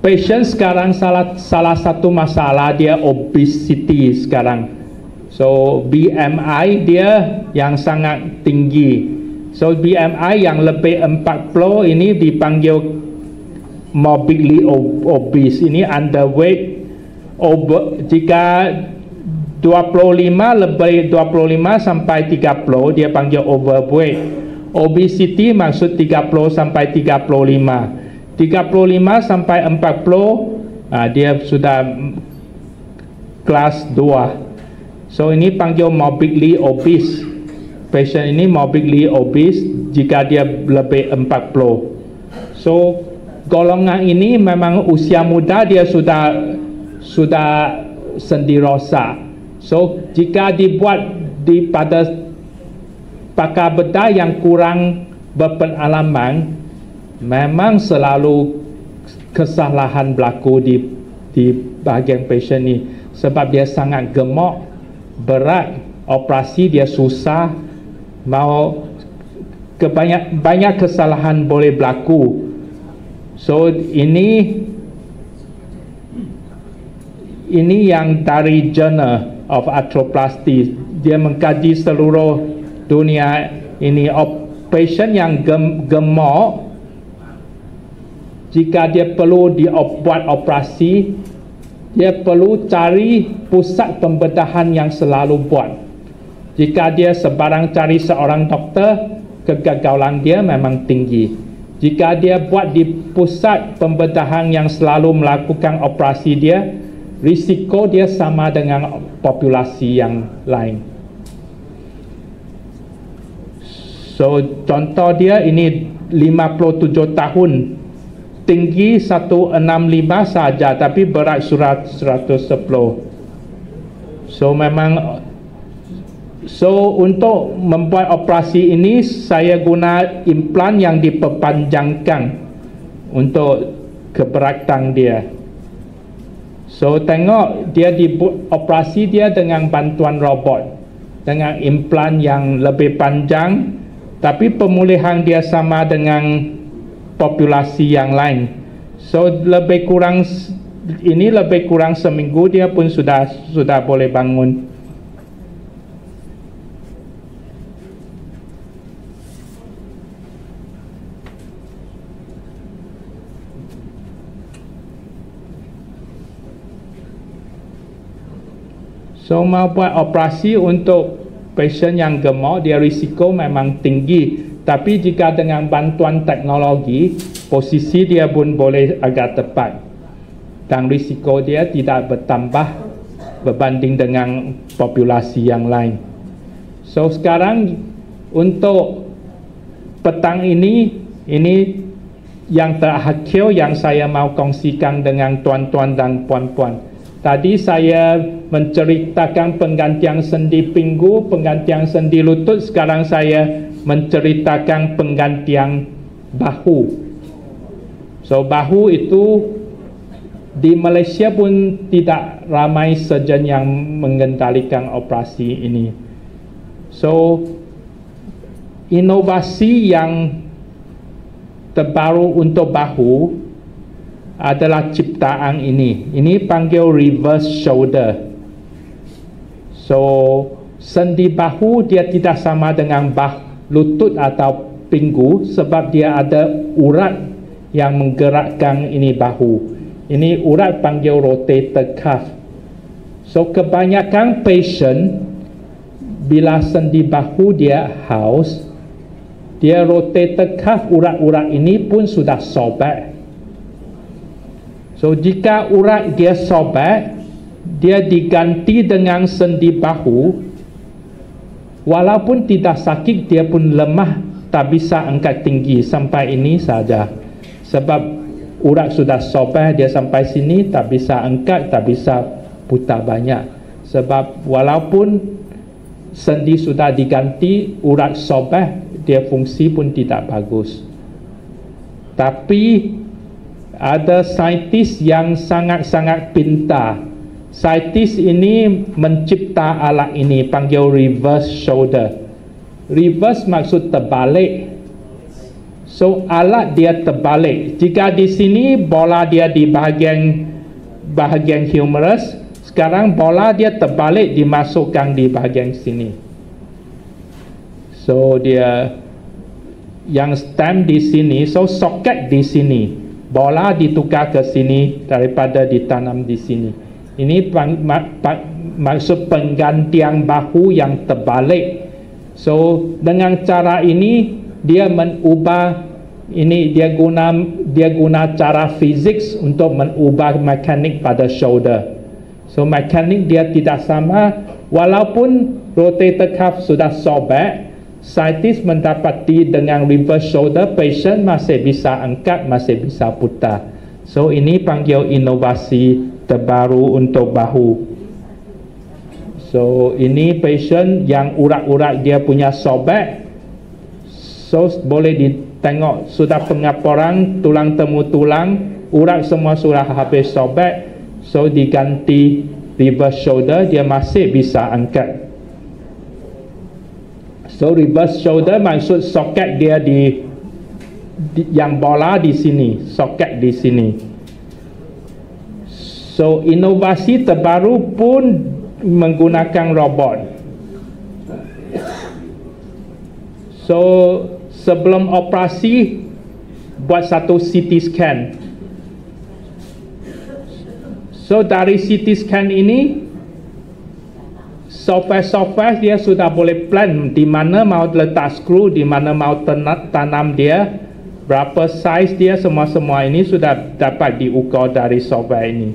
patient sekarang salah satu masalah dia obesity sekarang. So BMI dia yang sangat tinggi. So BMI yang lebih 40 ini dipanggil morbidly obese. Ini underweight. Jika 25 lebih 25 sampai 30 dia panggil overweight. Obesity maksud 30 sampai 35. 35 sampai 40 dia sudah kelas 2. So ini panggil morbidly obese. Patient ini morbidly obese jika dia lebih 40. So golongan ini memang usia muda dia sudah sendi rosak. So jika dibuat pada pakar bedah yang kurang berpengalaman, memang selalu kesalahan berlaku di bahagian patient ni sebab dia sangat gemuk, berat, operasi dia susah, mau banyak kesalahan boleh berlaku. So ini yang dari Journal of Arthroplasty, dia mengkaji seluruh dunia ini. Patient yang gemuk, jika dia perlu dibuat operasi, dia perlu cari pusat pembedahan yang selalu buat. Jika dia sebarang cari seorang doktor, kegagalan dia memang tinggi. Jika dia buat di pusat pembedahan yang selalu melakukan operasi dia, risiko dia sama dengan populasi yang lain. So contoh dia ini 57 tahun, tinggi 165 saja tapi berat 110. So untuk membuat operasi ini saya guna implan yang diperpanjangkan untuk keberatan dia. So tengok dia operasi dia dengan bantuan robot, dengan implan yang lebih panjang, tapi pemulihan dia sama dengan populasi yang lain. So lebih kurang seminggu dia pun sudah boleh bangun. So mau buat operasi untuk patient yang gemuk, dia risiko memang tinggi. Tapi jika dengan bantuan teknologi, posisi dia pun boleh agak tepat. Dan risiko dia tidak bertambah berbanding dengan populasi yang lain. So sekarang untuk petang ini yang terakhir yang saya mau kongsikan dengan tuan-tuan dan puan-puan. Tadi saya menceritakan penggantian sendi pinggul, penggantian sendi lutut. Sekarang saya menceritakan penggantian bahu. So bahu itu di Malaysia pun tidak ramai surgeon yang mengendalikan operasi ini. So inovasi yang terbaru untuk bahu adalah ciptaan ini. Ini panggil reverse shoulder. So sendi bahu dia tidak sama dengan lutut atau pinggul sebab dia ada urat yang menggerakkan ini bahu. Ini urat panggil rotator cuff. So kebanyakan patient bila sendi bahu dia haus, dia rotator cuff, urat-urat ini pun sudah sobek. So jika urat dia sobek, dia diganti dengan sendi bahu, walaupun tidak sakit dia pun lemah, tak bisa angkat tinggi sampai ini saja. Sebab urat sudah sobek, dia sampai sini tak bisa angkat, tak bisa putar banyak. Sebab walaupun sendi sudah diganti, urat sobek, dia fungsi pun tidak bagus. Tapi ada saintis yang sangat-sangat pintar. Saintis ini mencipta alat ini panggil reverse shoulder. Reverse maksud terbalik. So alat dia terbalik. Jika di sini bola dia di bahagian humerus, sekarang bola dia terbalik dimasukkan di bahagian sini. So dia yang stem di sini, so soket di sini. Bola ditukar ke sini daripada ditanam di sini. Ini maksud penggantian bahu yang terbalik. So dengan cara ini dia mengubah ini, dia guna cara fizik untuk mengubah mekanik pada shoulder. So mekanik dia tidak sama, walaupun rotator cuff sudah sobek, saintis mendapati dengan reverse shoulder patient masih bisa angkat, masih bisa putar. So ini panggil inovasi terbaru untuk bahu. So ini patient yang urat-urat dia punya sobek. So boleh ditengok sudah pengaporan tulang temu tulang, urat semua sudah habis sobek. So diganti reverse shoulder, dia masih bisa angkat. So reverse shoulder maksud soket dia di yang bola di sini, soket di sini. So inovasi terbaru pun menggunakan robot. So sebelum operasi buat satu CT scan. So dari CT scan ini software dia sudah boleh plan di mana mau letak skru, di mana mau tanam dia, berapa size dia, semua ini sudah dapat diukur dari software ini.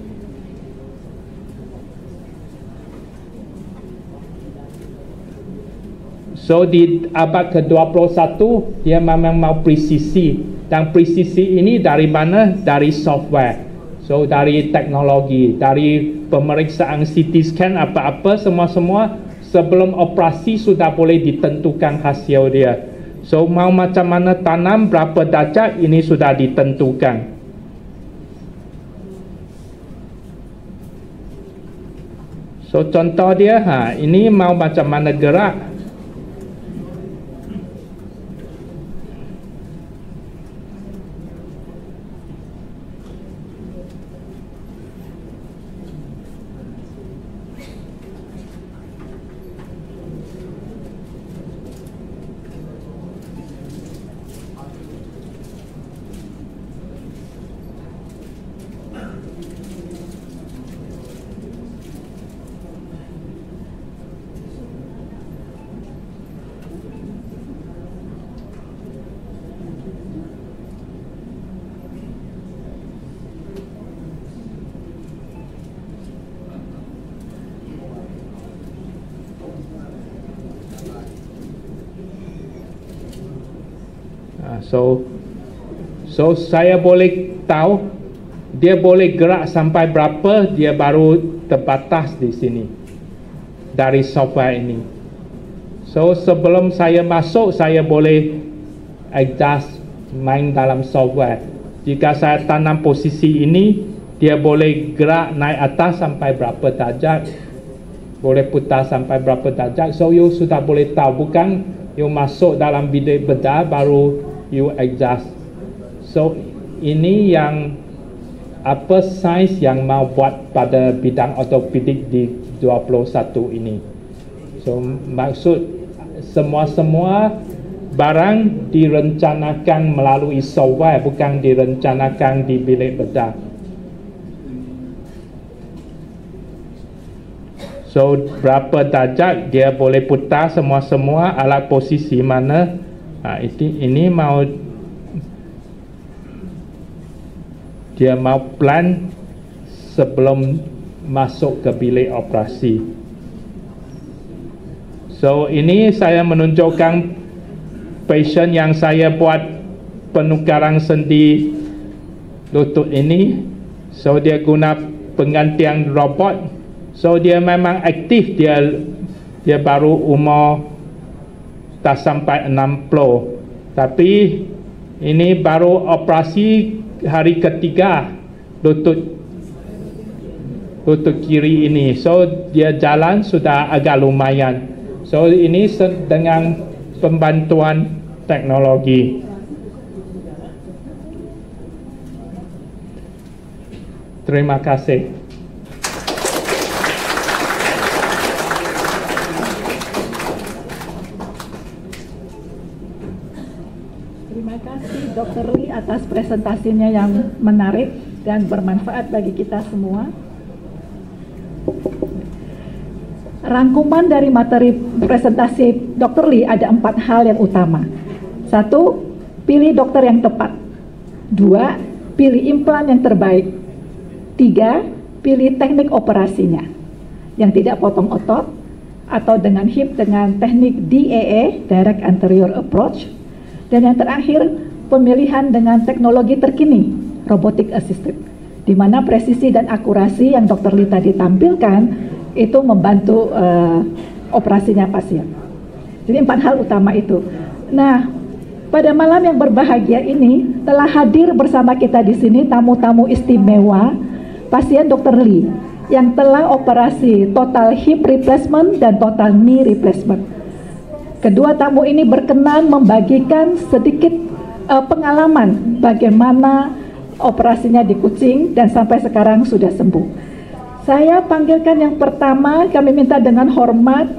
So di abad ke-21 dia memang mau presisi, dan presisi ini dari mana? Dari software. So dari teknologi, dari pemeriksaan CT scan apa-apa semua sebelum operasi sudah boleh ditentukan hasil dia. So mau macam mana tanam, berapa darjat, ini sudah ditentukan. So contoh dia, ini mau macam mana gerak. So saya boleh tahu dia boleh gerak sampai berapa, dia baru terbatas di sini dari software ini. So sebelum saya masuk, saya boleh adjust main dalam software. Jika saya tanam posisi ini, dia boleh gerak naik atas sampai berapa darjat, boleh putar sampai berapa darjat. So you sudah boleh tahu, bukan you masuk dalam bilik bedah baru you adjust. So ini yang apa sains yang mau buat pada bidang ortopedik di 21 ini. So maksud semua barang direncanakan melalui software, bukan direncanakan di bilik bedah. So berapa darjat dia boleh putar semua alat posisi mana. Ini mau dia mau plan sebelum masuk ke bilik operasi. So ini saya menunjukkan patient yang saya buat penukaran sendi lutut ini. So dia guna penggantian robot. So dia memang aktif, dia baru umur tak sampai 60. Tapi ini baru operasi hari ketiga lutut kiri ini. So dia jalan sudah agak lumayan. So ini dengan pembantuan teknologi. Terima kasih. Terima kasih Dr. Lee atas presentasinya yang menarik dan bermanfaat bagi kita semua. Rangkuman dari materi presentasi Dr. Lee ada 4 hal yang utama. 1, pilih dokter yang tepat. 2, pilih implan yang terbaik. 3, pilih teknik operasinya yang tidak potong otot atau dengan HIP dengan teknik DAA, Direct Anterior Approach. Dan yang terakhir, pemilihan dengan teknologi terkini, Robotic Assisted, di mana presisi dan akurasi yang Dr. Lee tadi tampilkan itu membantu operasinya pasien. Jadi 4 hal utama itu. Nah, pada malam yang berbahagia ini telah hadir bersama kita di sini tamu-tamu istimewa pasien Dr. Lee yang telah operasi total hip replacement dan total knee replacement. Kedua tamu ini berkenan membagikan sedikit pengalaman bagaimana operasinya di kucing dan sampai sekarang sudah sembuh. Saya panggilkan yang pertama, kami minta dengan hormat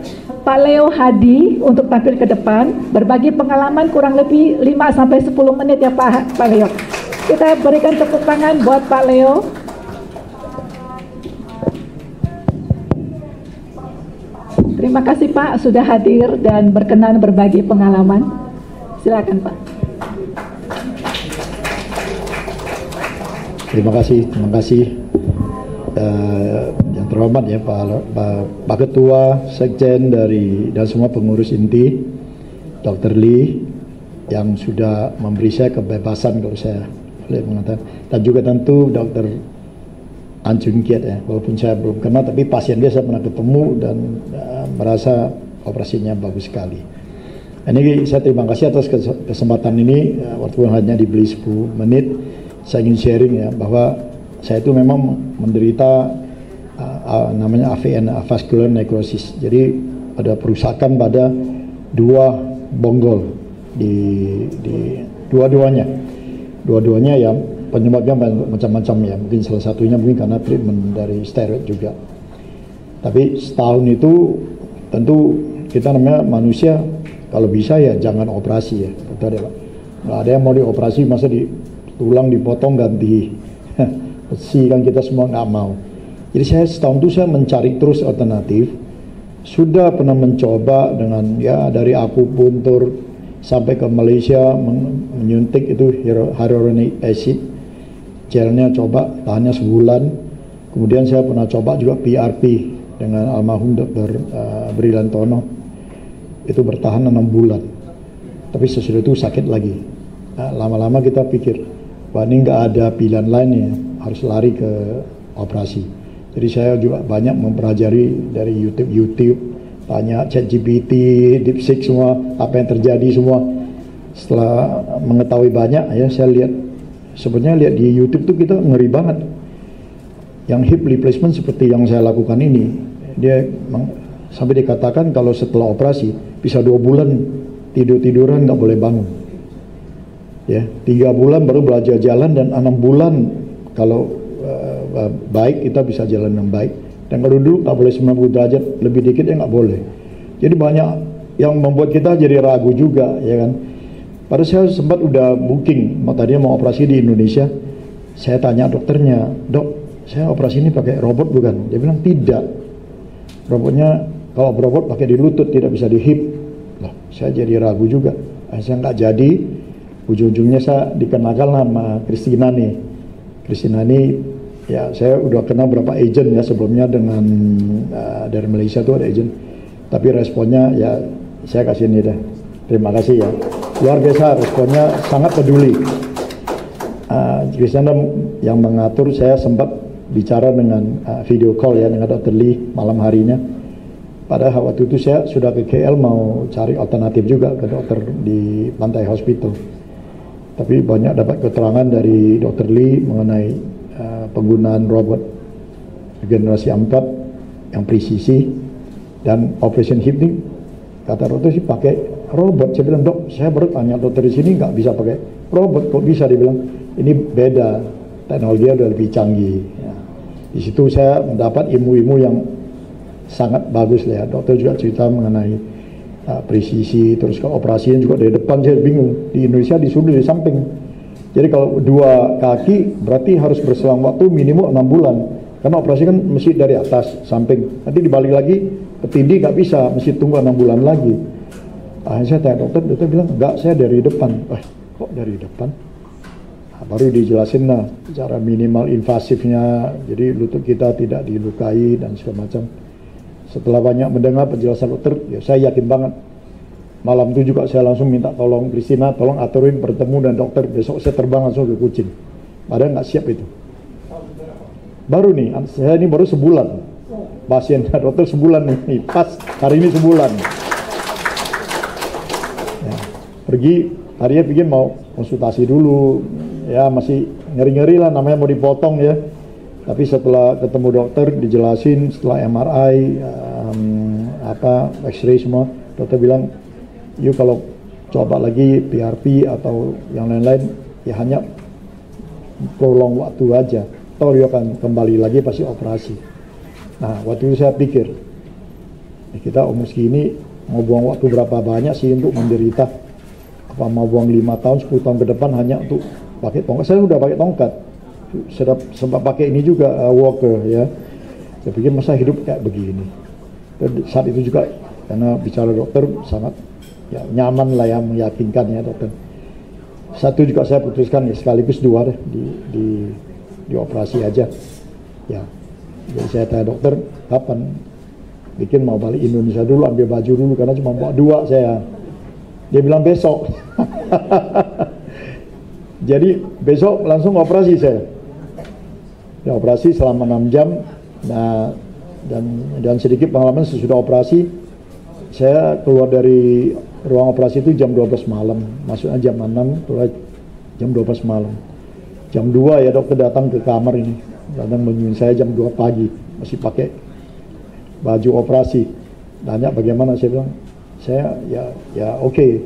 Pak Leo Hadi untuk tampil ke depan, berbagi pengalaman kurang lebih 5-10 menit ya Pak Leo. Kita berikan tepuk tangan buat Pak Leo. Terima kasih Pak sudah hadir dan berkenan berbagi pengalaman. Silakan Pak. Terima kasih. Yang terhormat ya Pak Ketua, Sekjen dan semua pengurus inti, Dr. Lee yang sudah memberi saya kebebasan kalau saya boleh mengatakan, dan juga tentu Dr. An Chun Kiat ya, walaupun saya belum kenal tapi pasien dia saya pernah ketemu dan merasa operasinya bagus sekali. Ini saya terima kasih atas kesempatan ini, waktu hanya dibeli 10 menit, saya ingin sharing ya bahwa saya itu memang menderita namanya AVN, avascular necrosis. Jadi ada perusakan pada 2 bonggol di dua-duanya ya, penyebabnya macam-macam ya, mungkin salah satunya mungkin karena treatment dari steroid juga. Tapi setahun itu tentu kita namanya manusia kalau bisa ya jangan operasi ya, betul ya Pak. Nggak ada yang mau dioperasi masa tulang dipotong ganti besi kan, kita semua nggak mau. Jadi saya setahun itu saya mencari terus alternatif. Sudah pernah mencoba dengan ya dari akupuntur sampai ke Malaysia menyuntik itu hyaluronic acid, gelnya coba tahannya sebulan. Kemudian saya pernah coba juga PRP dengan almarhum Dr. Brilantono, itu bertahan 6 bulan. Tapi sesudah itu sakit lagi. Nah, lama-lama kita pikir, wah ini nggak ada pilihan lain ya, harus lari ke operasi. Jadi saya juga banyak mempelajari dari YouTube, tanya ChatGPT, DeepSeek semua, apa yang terjadi semua. Setelah mengetahui banyak ya, saya sebenarnya lihat di YouTube tuh kita ngeri banget. Yang hip replacement seperti yang saya lakukan ini, dia sampai dikatakan kalau setelah operasi bisa 2 bulan tiduran nggak boleh bangun. Ya, 3 bulan baru belajar jalan dan 6 bulan kalau baik kita bisa jalan dengan baik. Dan kalau dulu nggak boleh 90 derajat lebih dikit ya nggak boleh. Jadi banyak yang membuat kita jadi ragu juga ya kan. Pada saya sempat udah booking, tadinya mau operasi di Indonesia. Saya tanya dokternya, dok, saya operasi ini pakai robot bukan? Dia bilang tidak. Robotnya kalau robot pakai di lutut, tidak bisa di hip. Loh, saya jadi ragu juga. Saya nggak jadi. Ujung-ujungnya saya dikenalkan sama Christina nih. Christina ini ya saya udah kenal berapa agent ya sebelumnya dengan dari Malaysia tuh ada agent. Tapi responnya ya saya kasih ini deh. Terima kasih ya. Luar biasa responnya, sangat peduli. Christina yang mengatur, saya sempat bicara dengan video call ya dengan Dr. Lee malam harinya. Padahal waktu itu saya sudah ke KL mau cari alternatif juga ke dokter di Pantai Hospital. Tapi banyak dapat keterangan dari Dr. Lee mengenai penggunaan robot generasi 4 yang presisi dan operation hip ini kata dokter sih pakai robot. Saya bilang, dok, saya baru tanya dokter di sini nggak bisa pakai robot, kok bisa? Dia bilang, ini beda, teknologi udah lebih canggih. Ya. Di situ saya mendapat ilmu-ilmu yang sangat bagus lah ya. Dokter juga cerita mengenai presisi, terus kalau operasinya juga dari depan. Saya bingung, di Indonesia disuruh dari samping. Jadi kalau 2 kaki berarti harus berselang waktu minimum 6 bulan. Karena operasi kan mesti dari atas, samping. Nanti dibalik lagi, ke tindih nggak bisa, mesti tunggu 6 bulan lagi. Akhirnya saya tanya dokter bilang, enggak, saya dari depan. Kok dari depan? Nah, baru dijelasin lah, cara minimal invasifnya, jadi lutut kita tidak dilukai dan segala macam. Setelah banyak mendengar penjelasan dokter, ya saya yakin banget. Malam itu juga saya langsung minta tolong Christina, tolong aturin bertemu dan dokter. Besok saya terbang langsung ke Kuching. Padahal nggak siap itu. Baru nih, saya ini baru sebulan. Pasien dokter sebulan nih, pas hari ini sebulan. Ya, pergi, harinya pikir mau konsultasi dulu. Ya masih ngeri-ngeri lah, namanya mau dipotong ya. Tapi setelah ketemu dokter, dijelasin, setelah MRI, X-ray semua, dokter bilang, yuk kalau coba lagi PRP atau yang lain-lain, ya hanya prolong waktu aja. Atau dia akan kembali lagi pasti operasi. Nah, waktu itu saya pikir, kita umur segini mau buang waktu berapa banyak sih untuk menderita? Apa mau buang 5 tahun, 10 tahun ke depan hanya untuk pakai tongkat? Saya udah pakai tongkat, sempat pakai ini juga walker ya. Saya pikir masa hidup kayak begini. Dan saat itu juga karena bicara dokter sangat ya, nyaman lah ya, meyakinkan ya dokter. Satu juga saya putuskan ya sekaligus 2 deh di operasi aja ya. Jadi saya tanya dokter, kapan bikin mau balik Indonesia dulu, ambil baju dulu karena cuma bawa 2 saya. Dia bilang besok. Jadi besok langsung operasi saya. Ya, operasi selama 6 jam. Nah, dan sedikit pengalaman sesudah operasi, saya keluar dari ruang operasi itu jam 12 malam. Masuknya jam 6, keluar jam 12 malam. Jam 2 ya dokter datang ke kamar ini. Datang menyusun saya jam 2 pagi. Masih pakai baju operasi. Tanya bagaimana, saya bilang, saya ya oke.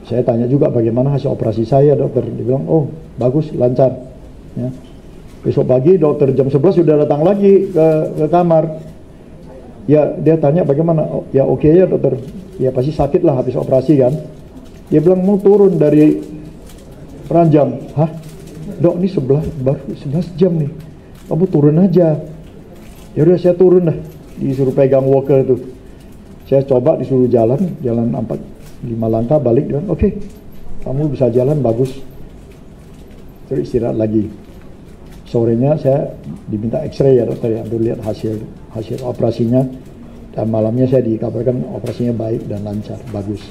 Saya tanya juga bagaimana hasil operasi saya dokter. Dia bilang, oh bagus, lancar. Ya. Besok pagi dokter jam 11 sudah datang lagi ke kamar. Ya dia tanya bagaimana, oh, ya oke ya dokter. Ya pasti sakit lah habis operasi kan. Dia bilang mau turun dari ranjang. Hah? Dok ini baru 11 jam nih. Kamu turun aja. Ya udah saya turun dah. Disuruh pegang walker itu. Saya coba disuruh jalan 4-5 langkah balik dan oke, kamu bisa jalan bagus. Terus istirahat lagi. Sorenya saya diminta X-ray ya dokter ya untuk lihat hasil operasinya, dan malamnya saya dikabarkan operasinya baik dan lancar, bagus.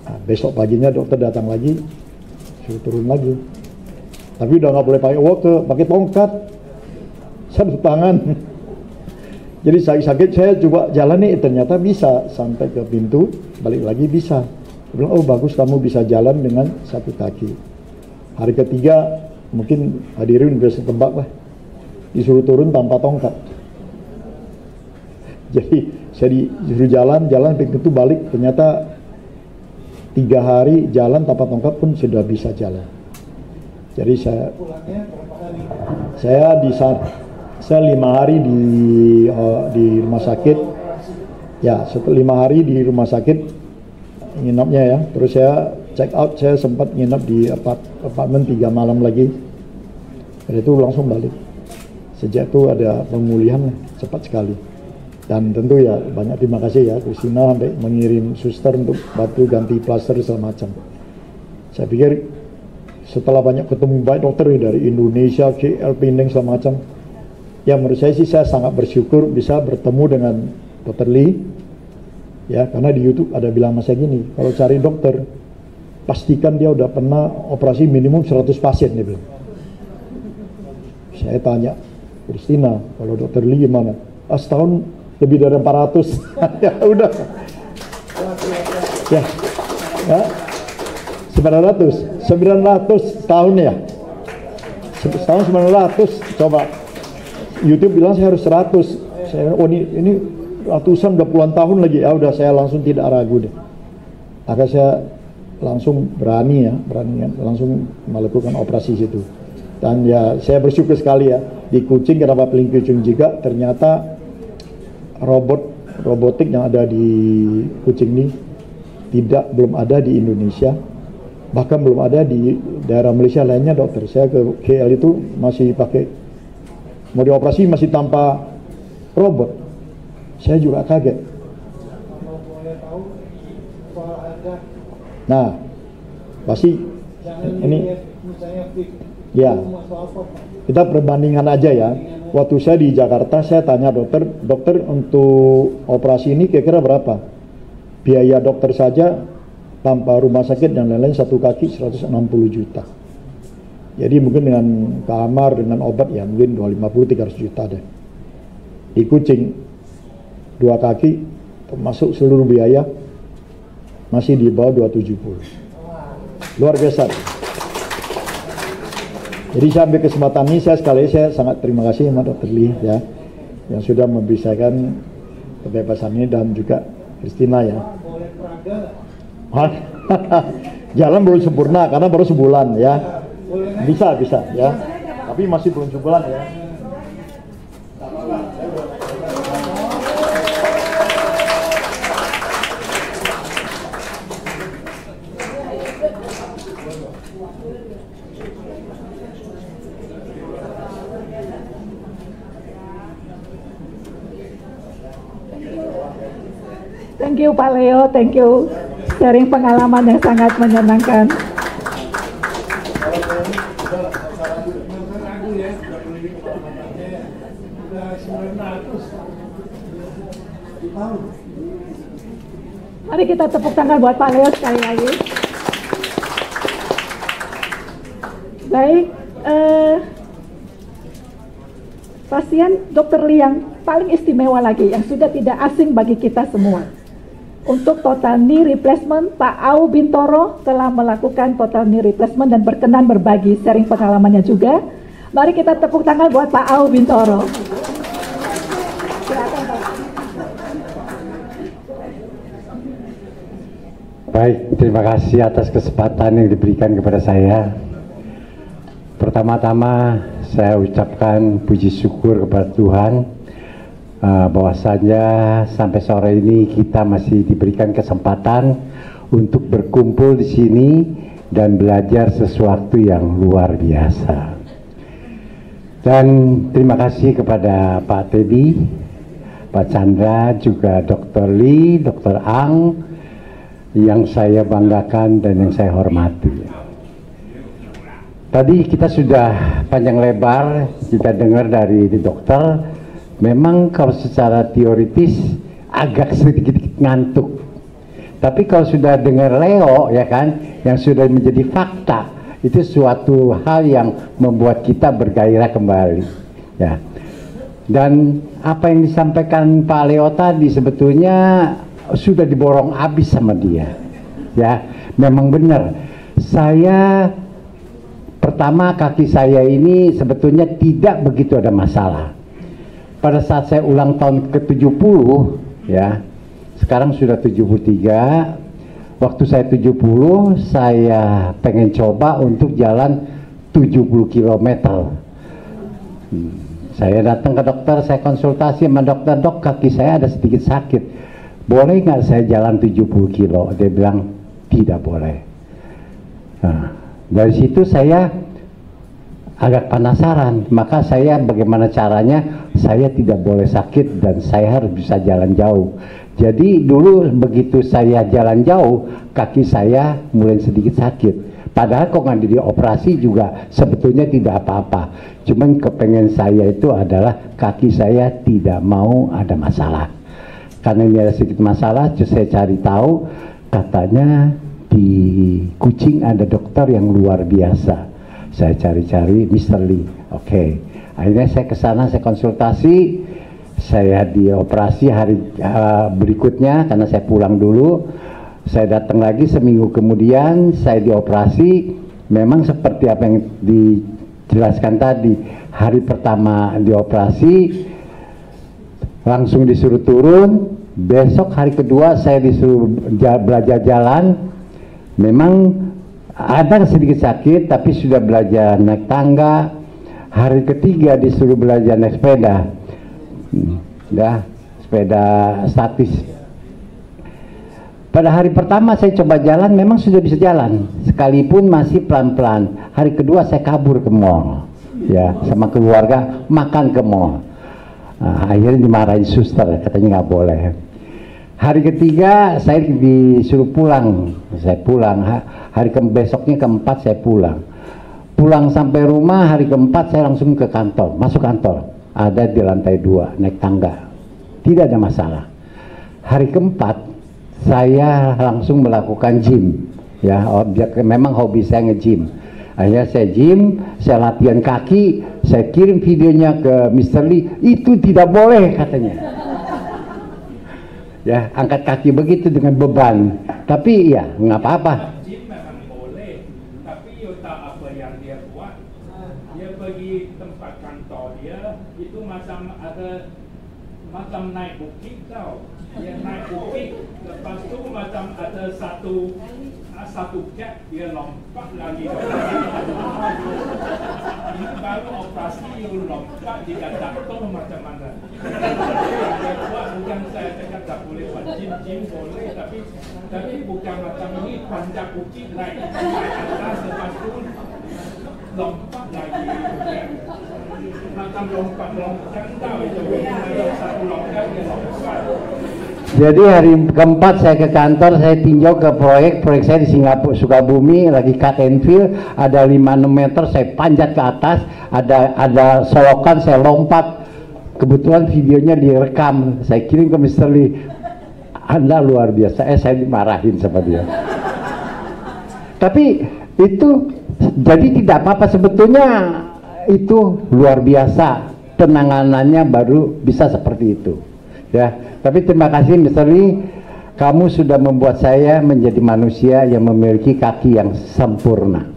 Nah, besok paginya dokter datang lagi, suruh turun lagi. Tapi udah nggak boleh pakai walker, pakai tongkat, satu tangan. Jadi sakit-sakit saya coba jalan nih, ternyata bisa sampai ke pintu, balik lagi bisa. Saya bilang, oh bagus kamu bisa jalan dengan satu kaki. Hari ketiga mungkin hadirin bisa tebak lah, disuruh turun tanpa tongkat. Jadi saya disuruh jalan pintu balik, ternyata 3 hari jalan tanpa tongkat pun sudah bisa jalan. Jadi saya 5 hari di rumah sakit. Ya, setelah 5 hari di rumah sakit nginapnya ya. Terus saya check out, saya sempat nginap di apartemen 3 malam lagi. Dari itu langsung balik. Sejak itu ada pemulihan cepat sekali. Dan tentu ya banyak terima kasih ya Christina sampai mengirim suster untuk bantu ganti plaster segala macam. Saya pikir setelah banyak ketemu baik dokter dari Indonesia, KL, Penang segala macam, ya menurut saya sih saya sangat bersyukur bisa bertemu dengan Dr. Lee ya, karena di YouTube ada bilang masa gini, kalau cari dokter pastikan dia udah pernah operasi minimum 100 pasien dia bilang. Saya tanya Christina, kalau Dr. Lee gimana? Setahun lebih dari 400. Ya udah ya 900 tahun ya, setahun 900. Coba YouTube bilang saya harus 100. Saya, oh ini ratusan, udah puluhan tahun lagi. Ya udah saya langsung tidak ragu deh. Maka saya langsung berani langsung melakukan operasi situ. Dan ya saya bersyukur sekali ya, di Kuching, kenapa pilih Kuching juga, ternyata robotik yang ada di Kuching ini belum ada di Indonesia, bahkan belum ada di daerah Malaysia lainnya dokter. Saya ke KL itu masih pakai, mau dioperasi masih tanpa robot. Saya juga kaget. Nah, pasti ini ya kita perbandingan aja ya. Waktu saya di Jakarta, saya tanya dokter untuk operasi ini kira-kira berapa? Biaya dokter saja tanpa rumah sakit dan lain-lain satu kaki 160 juta. Jadi mungkin dengan kamar, dengan obat ya mungkin 250-300 juta deh. Di Kuching 2 kaki termasuk seluruh biaya masih di bawah 270. Luar biasa. Jadi saya ambil kesempatan ini, saya sangat terima kasih sama Dr. Lee ya, yang sudah memberikan kebebasan ini, dan juga Christina ya. Jalan belum sempurna karena baru sebulan ya. Bisa ya. Tapi masih belum sebulan ya. Thank you Pak Leo, thank you, sharing pengalaman yang sangat menyenangkan. Mari kita tepuk tangan buat Pak Leo sekali lagi. Baik, pasien Dr. Lee yang paling istimewa lagi, yang sudah tidak asing bagi kita semua. Untuk total knee replacement, Pak Au Bintoro telah melakukan total knee replacement dan berkenan berbagi sharing pengalamannya juga. Mari kita tepuk tangan buat Pak Au Bintoro. Silakan, Pak. Baik, terima kasih atas kesempatan yang diberikan kepada saya. Pertama-tama saya ucapkan puji syukur kepada Tuhan bahwasanya sampai sore ini kita masih diberikan kesempatan untuk berkumpul di sini dan belajar sesuatu yang luar biasa. Dan terima kasih kepada Pak Teddy, Pak Chandra, juga Dr. Lee, Dr. Ang, yang saya banggakan dan yang saya hormati. Tadi kita sudah panjang lebar kita dengar dari dokter. Memang kalau secara teoritis agak sedikit ngantuk. Tapi kalau sudah dengar Leo ya kan, yang sudah menjadi fakta, itu suatu hal yang membuat kita bergairah kembali. Ya. Dan apa yang disampaikan Pak Leo tadi sebetulnya sudah diborong habis sama dia. Ya, memang benar. Saya pertama, kaki saya ini sebetulnya tidak begitu ada masalah. Pada saat saya ulang tahun ke-70 ya, sekarang sudah 73. Waktu saya 70, saya pengen coba untuk jalan 70 km. Saya datang ke dokter, saya konsultasi sama dokter, dok kaki saya ada sedikit sakit, boleh nggak saya jalan 70 kilo? Dia bilang tidak boleh. Nah, dari situ saya agak penasaran, maka saya bagaimana caranya saya tidak boleh sakit dan saya harus bisa jalan jauh. Jadi dulu begitu saya jalan jauh, kaki saya mulai sedikit sakit. Padahal kok nggak dioperasi juga sebetulnya tidak apa-apa. Cuman kepengen saya itu adalah kaki saya tidak mau ada masalah. Karena ini ada sedikit masalah, saya cari tahu, katanya di Kuching ada dokter yang luar biasa. Saya cari-cari Mr. Lee. Oke. Akhirnya saya ke sana, saya konsultasi, saya dioperasi hari berikutnya karena saya pulang dulu. Saya datang lagi seminggu kemudian, saya dioperasi. Memang seperti apa yang dijelaskan tadi, hari pertama dioperasi langsung disuruh turun, Besok hari kedua saya disuruh belajar jalan. Memang ada sedikit sakit, tapi sudah belajar naik tangga. Hari ketiga disuruh belajar naik sepeda. Sepeda statis. Pada hari pertama saya coba jalan, memang sudah bisa jalan, sekalipun masih pelan-pelan. Hari kedua saya kabur ke mall, ya, sama keluarga makan ke mall. Akhirnya dimarahin suster, katanya nggak boleh. Hari ketiga saya disuruh pulang, saya pulang. Hari besoknya keempat saya pulang. Pulang sampai rumah hari keempat saya langsung ke kantor, masuk kantor. Ada di lantai 2, naik tangga, tidak ada masalah. Hari keempat saya langsung melakukan gym, ya, memang hobi saya nge-gym. Akhirnya saya gym, saya latihan kaki, saya kirim videonya ke Mr. Lee, itu tidak boleh katanya. Ya, angkat kaki begitu dengan beban, tapi ya nggak apa-apa. Gym memang boleh, tapi tak apa yang dia buat. Dia pergi tempat kantor dia, itu macam ada macam naik bukit tau. Dia naik bukit, lepas tu macam ada satu gap, dia lompat lagi. Ini baru operasi, dia lompat, dia jatuh macam mana. Dia buat, bukan saya cakap tak boleh buat gym boleh, tapi bukan macam ini, panjang bukit naik atas, lepas tu lompat lagi. Macam lompat tau itu, ada satu lompat dia lompat. Jadi hari keempat saya ke kantor, saya tinjau ke proyek saya di Singapura, Sukabumi, lagi cut and fill, ada 5-6 meter, saya panjat ke atas, ada solokan, saya lompat. Kebetulan videonya direkam, saya kirim ke Mr. Lee. Anda luar biasa, saya dimarahin sama dia. Tapi itu, jadi tidak apa-apa sebetulnya, itu luar biasa, penanganannya baru bisa seperti itu. Ya, tapi terima kasih Mr. Lee, kamu sudah membuat saya menjadi manusia yang memiliki kaki yang sempurna.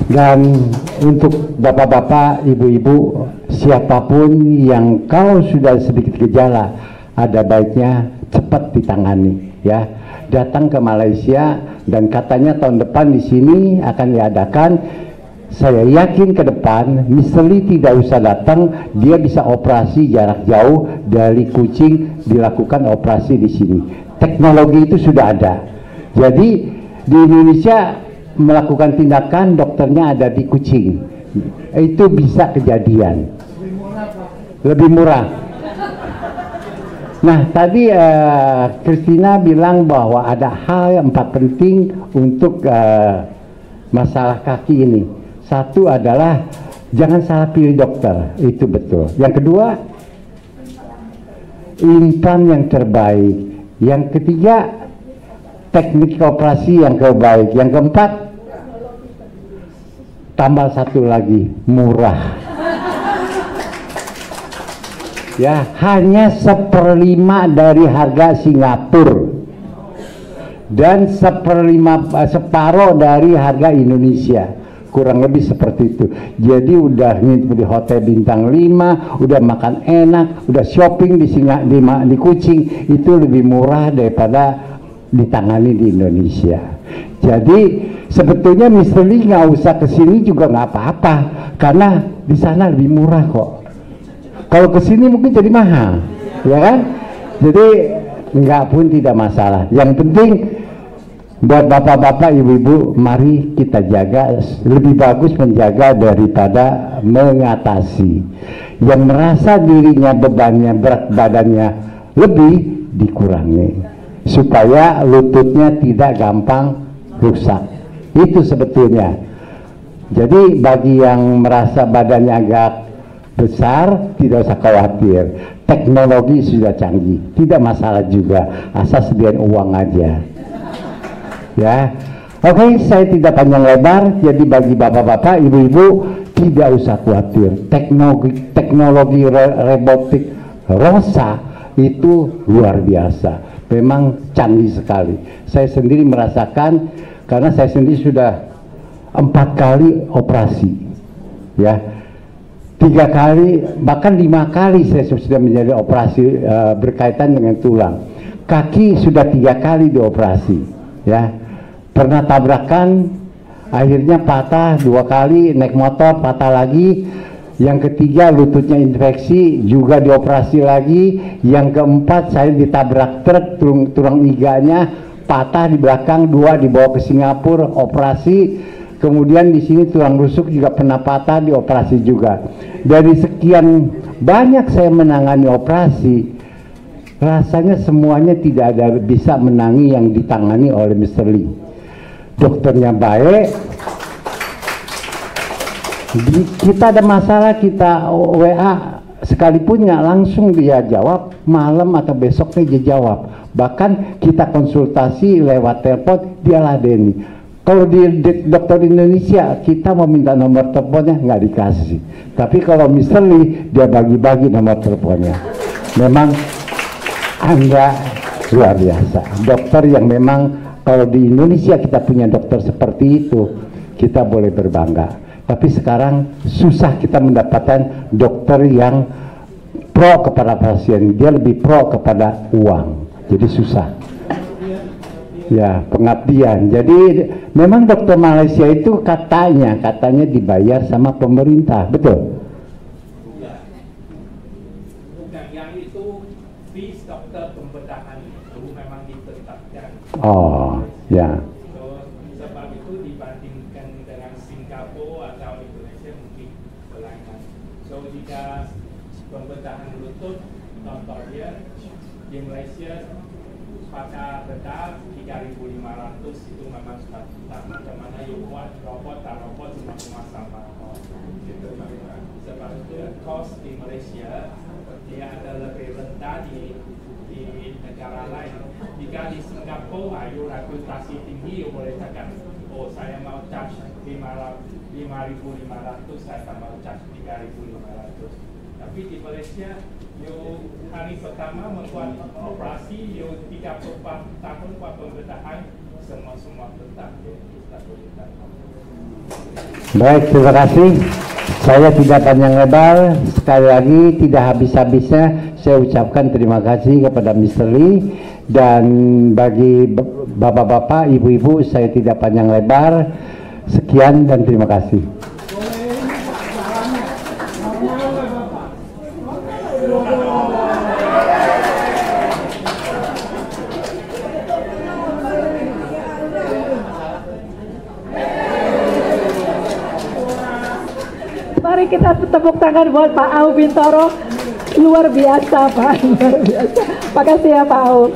Dan untuk bapak-bapak, ibu-ibu, siapapun yang kalau sudah sedikit gejala, ada baiknya cepat ditangani, ya. Datang ke Malaysia dan katanya tahun depan di sini akan diadakan. Saya yakin ke depan Mr. Lee tidak usah datang, dia bisa operasi jarak jauh dari Kuching, dilakukan operasi di sini. Teknologi itu sudah ada. Jadi di Indonesia melakukan tindakan, dokternya ada di Kuching. Itu bisa kejadian. Lebih murah. Nah, tadi Christina bilang bahwa ada hal yang 4 penting untuk masalah kaki ini. Satu adalah jangan salah pilih dokter, itu betul. Yang kedua, implan yang terbaik. Yang ketiga, teknik operasi yang terbaik. Yang keempat, tambah satu lagi, murah. Ya, hanya 1/5 dari harga Singapura dan separuh dari harga Indonesia. Kurang lebih seperti itu. Jadi udah nginep di hotel bintang 5, udah makan enak, udah shopping di Kuching, itu lebih murah daripada ditangani di Indonesia. Jadi sebetulnya Mr. Lee nggak usah kesini juga nggak apa-apa, karena di sana lebih murah kok. Kalau kesini mungkin jadi mahal, ya kan? Jadi nggak pun tidak masalah. Yang penting buat bapak-bapak, ibu-ibu, mari kita jaga, lebih bagus menjaga daripada mengatasi. Yang merasa dirinya bebannya, berat badannya lebih, dikurangi supaya lututnya tidak gampang rusak. Itu sebetulnya. Jadi bagi yang merasa badannya agak besar, tidak usah khawatir. Teknologi sudah canggih, tidak masalah juga, asal sediain uang aja. Ya, oke, saya tidak panjang lebar. Jadi bagi bapak-bapak, ibu-ibu, tidak usah khawatir. Teknologi robotik ROSA itu luar biasa, memang canggih sekali. Saya sendiri merasakan, karena saya sendiri sudah 4 kali operasi, ya. 3 kali, bahkan 5 kali saya sudah menjadi operasi berkaitan dengan tulang. Kaki sudah 3 kali dioperasi, ya. Pernah tabrakan, akhirnya patah 2 kali, naik motor patah lagi. Yang ketiga lututnya infeksi, juga dioperasi lagi. Yang keempat saya ditabrak truk, tulang iganya patah di belakang, 2 dibawa ke Singapura operasi. Kemudian di sini tulang rusuk juga pernah patah, dioperasi juga. Dari sekian banyak saya menangani operasi, rasanya semuanya tidak ada bisa menangi yang ditangani oleh Mr. Lee. Dokternya baik, kita ada masalah, kita WA sekalipun nggak langsung dia jawab, malam atau besoknya dia jawab. Bahkan kita konsultasi lewat telepon, dia ladeni. Kalau di dokter Indonesia kita mau minta nomor teleponnya nggak dikasih, tapi kalau Mr. Lee dia bagi-bagi nomor teleponnya. Memang Anda luar biasa, dokter yang memang kalau di Indonesia kita punya dokter seperti itu kita boleh berbangga. Tapi sekarang susah kita mendapatkan dokter yang pro kepada pasien, dia lebih pro kepada uang, jadi susah. Ya, pengabdian. Jadi memang dokter Malaysia itu katanya dibayar sama pemerintah, betul? Bukan, yang itu fees dokter pembedahan itu memang ditetapkan. Oh, ya. So, sebab itu dibandingkan dengan Singapura atau Indonesia mungkin berlainan. So jika pembedahan lutut contohnya di Malaysia pakai bedah 3.500 itu memang sudah macam mana you buat robot tak robot sama-sama gitu. Sebab itu cost di Malaysia dia ada lebih rendah di negara lain. Jika di Singapura you reputasi tinggi, you boleh cakap, oh saya mau charge 5.500, saya tak mau charge 3.500. Tapi di Malaysia, you hari pertama membuat operasi, you 34 tahun buat pembedahan, semua tetap. Baik, terima kasih. Saya tidak panjang lebar. Sekali lagi tidak habis-habisnya saya ucapkan terima kasih kepada Mr. Lee. Dan bagi bapak-bapak, ibu-ibu, saya tidak panjang lebar. Sekian dan terima kasih. Mari kita tepuk tangan buat Pak Au Bintoro. Luar biasa, Pak. Luar biasa. Makasih ya Pak Au.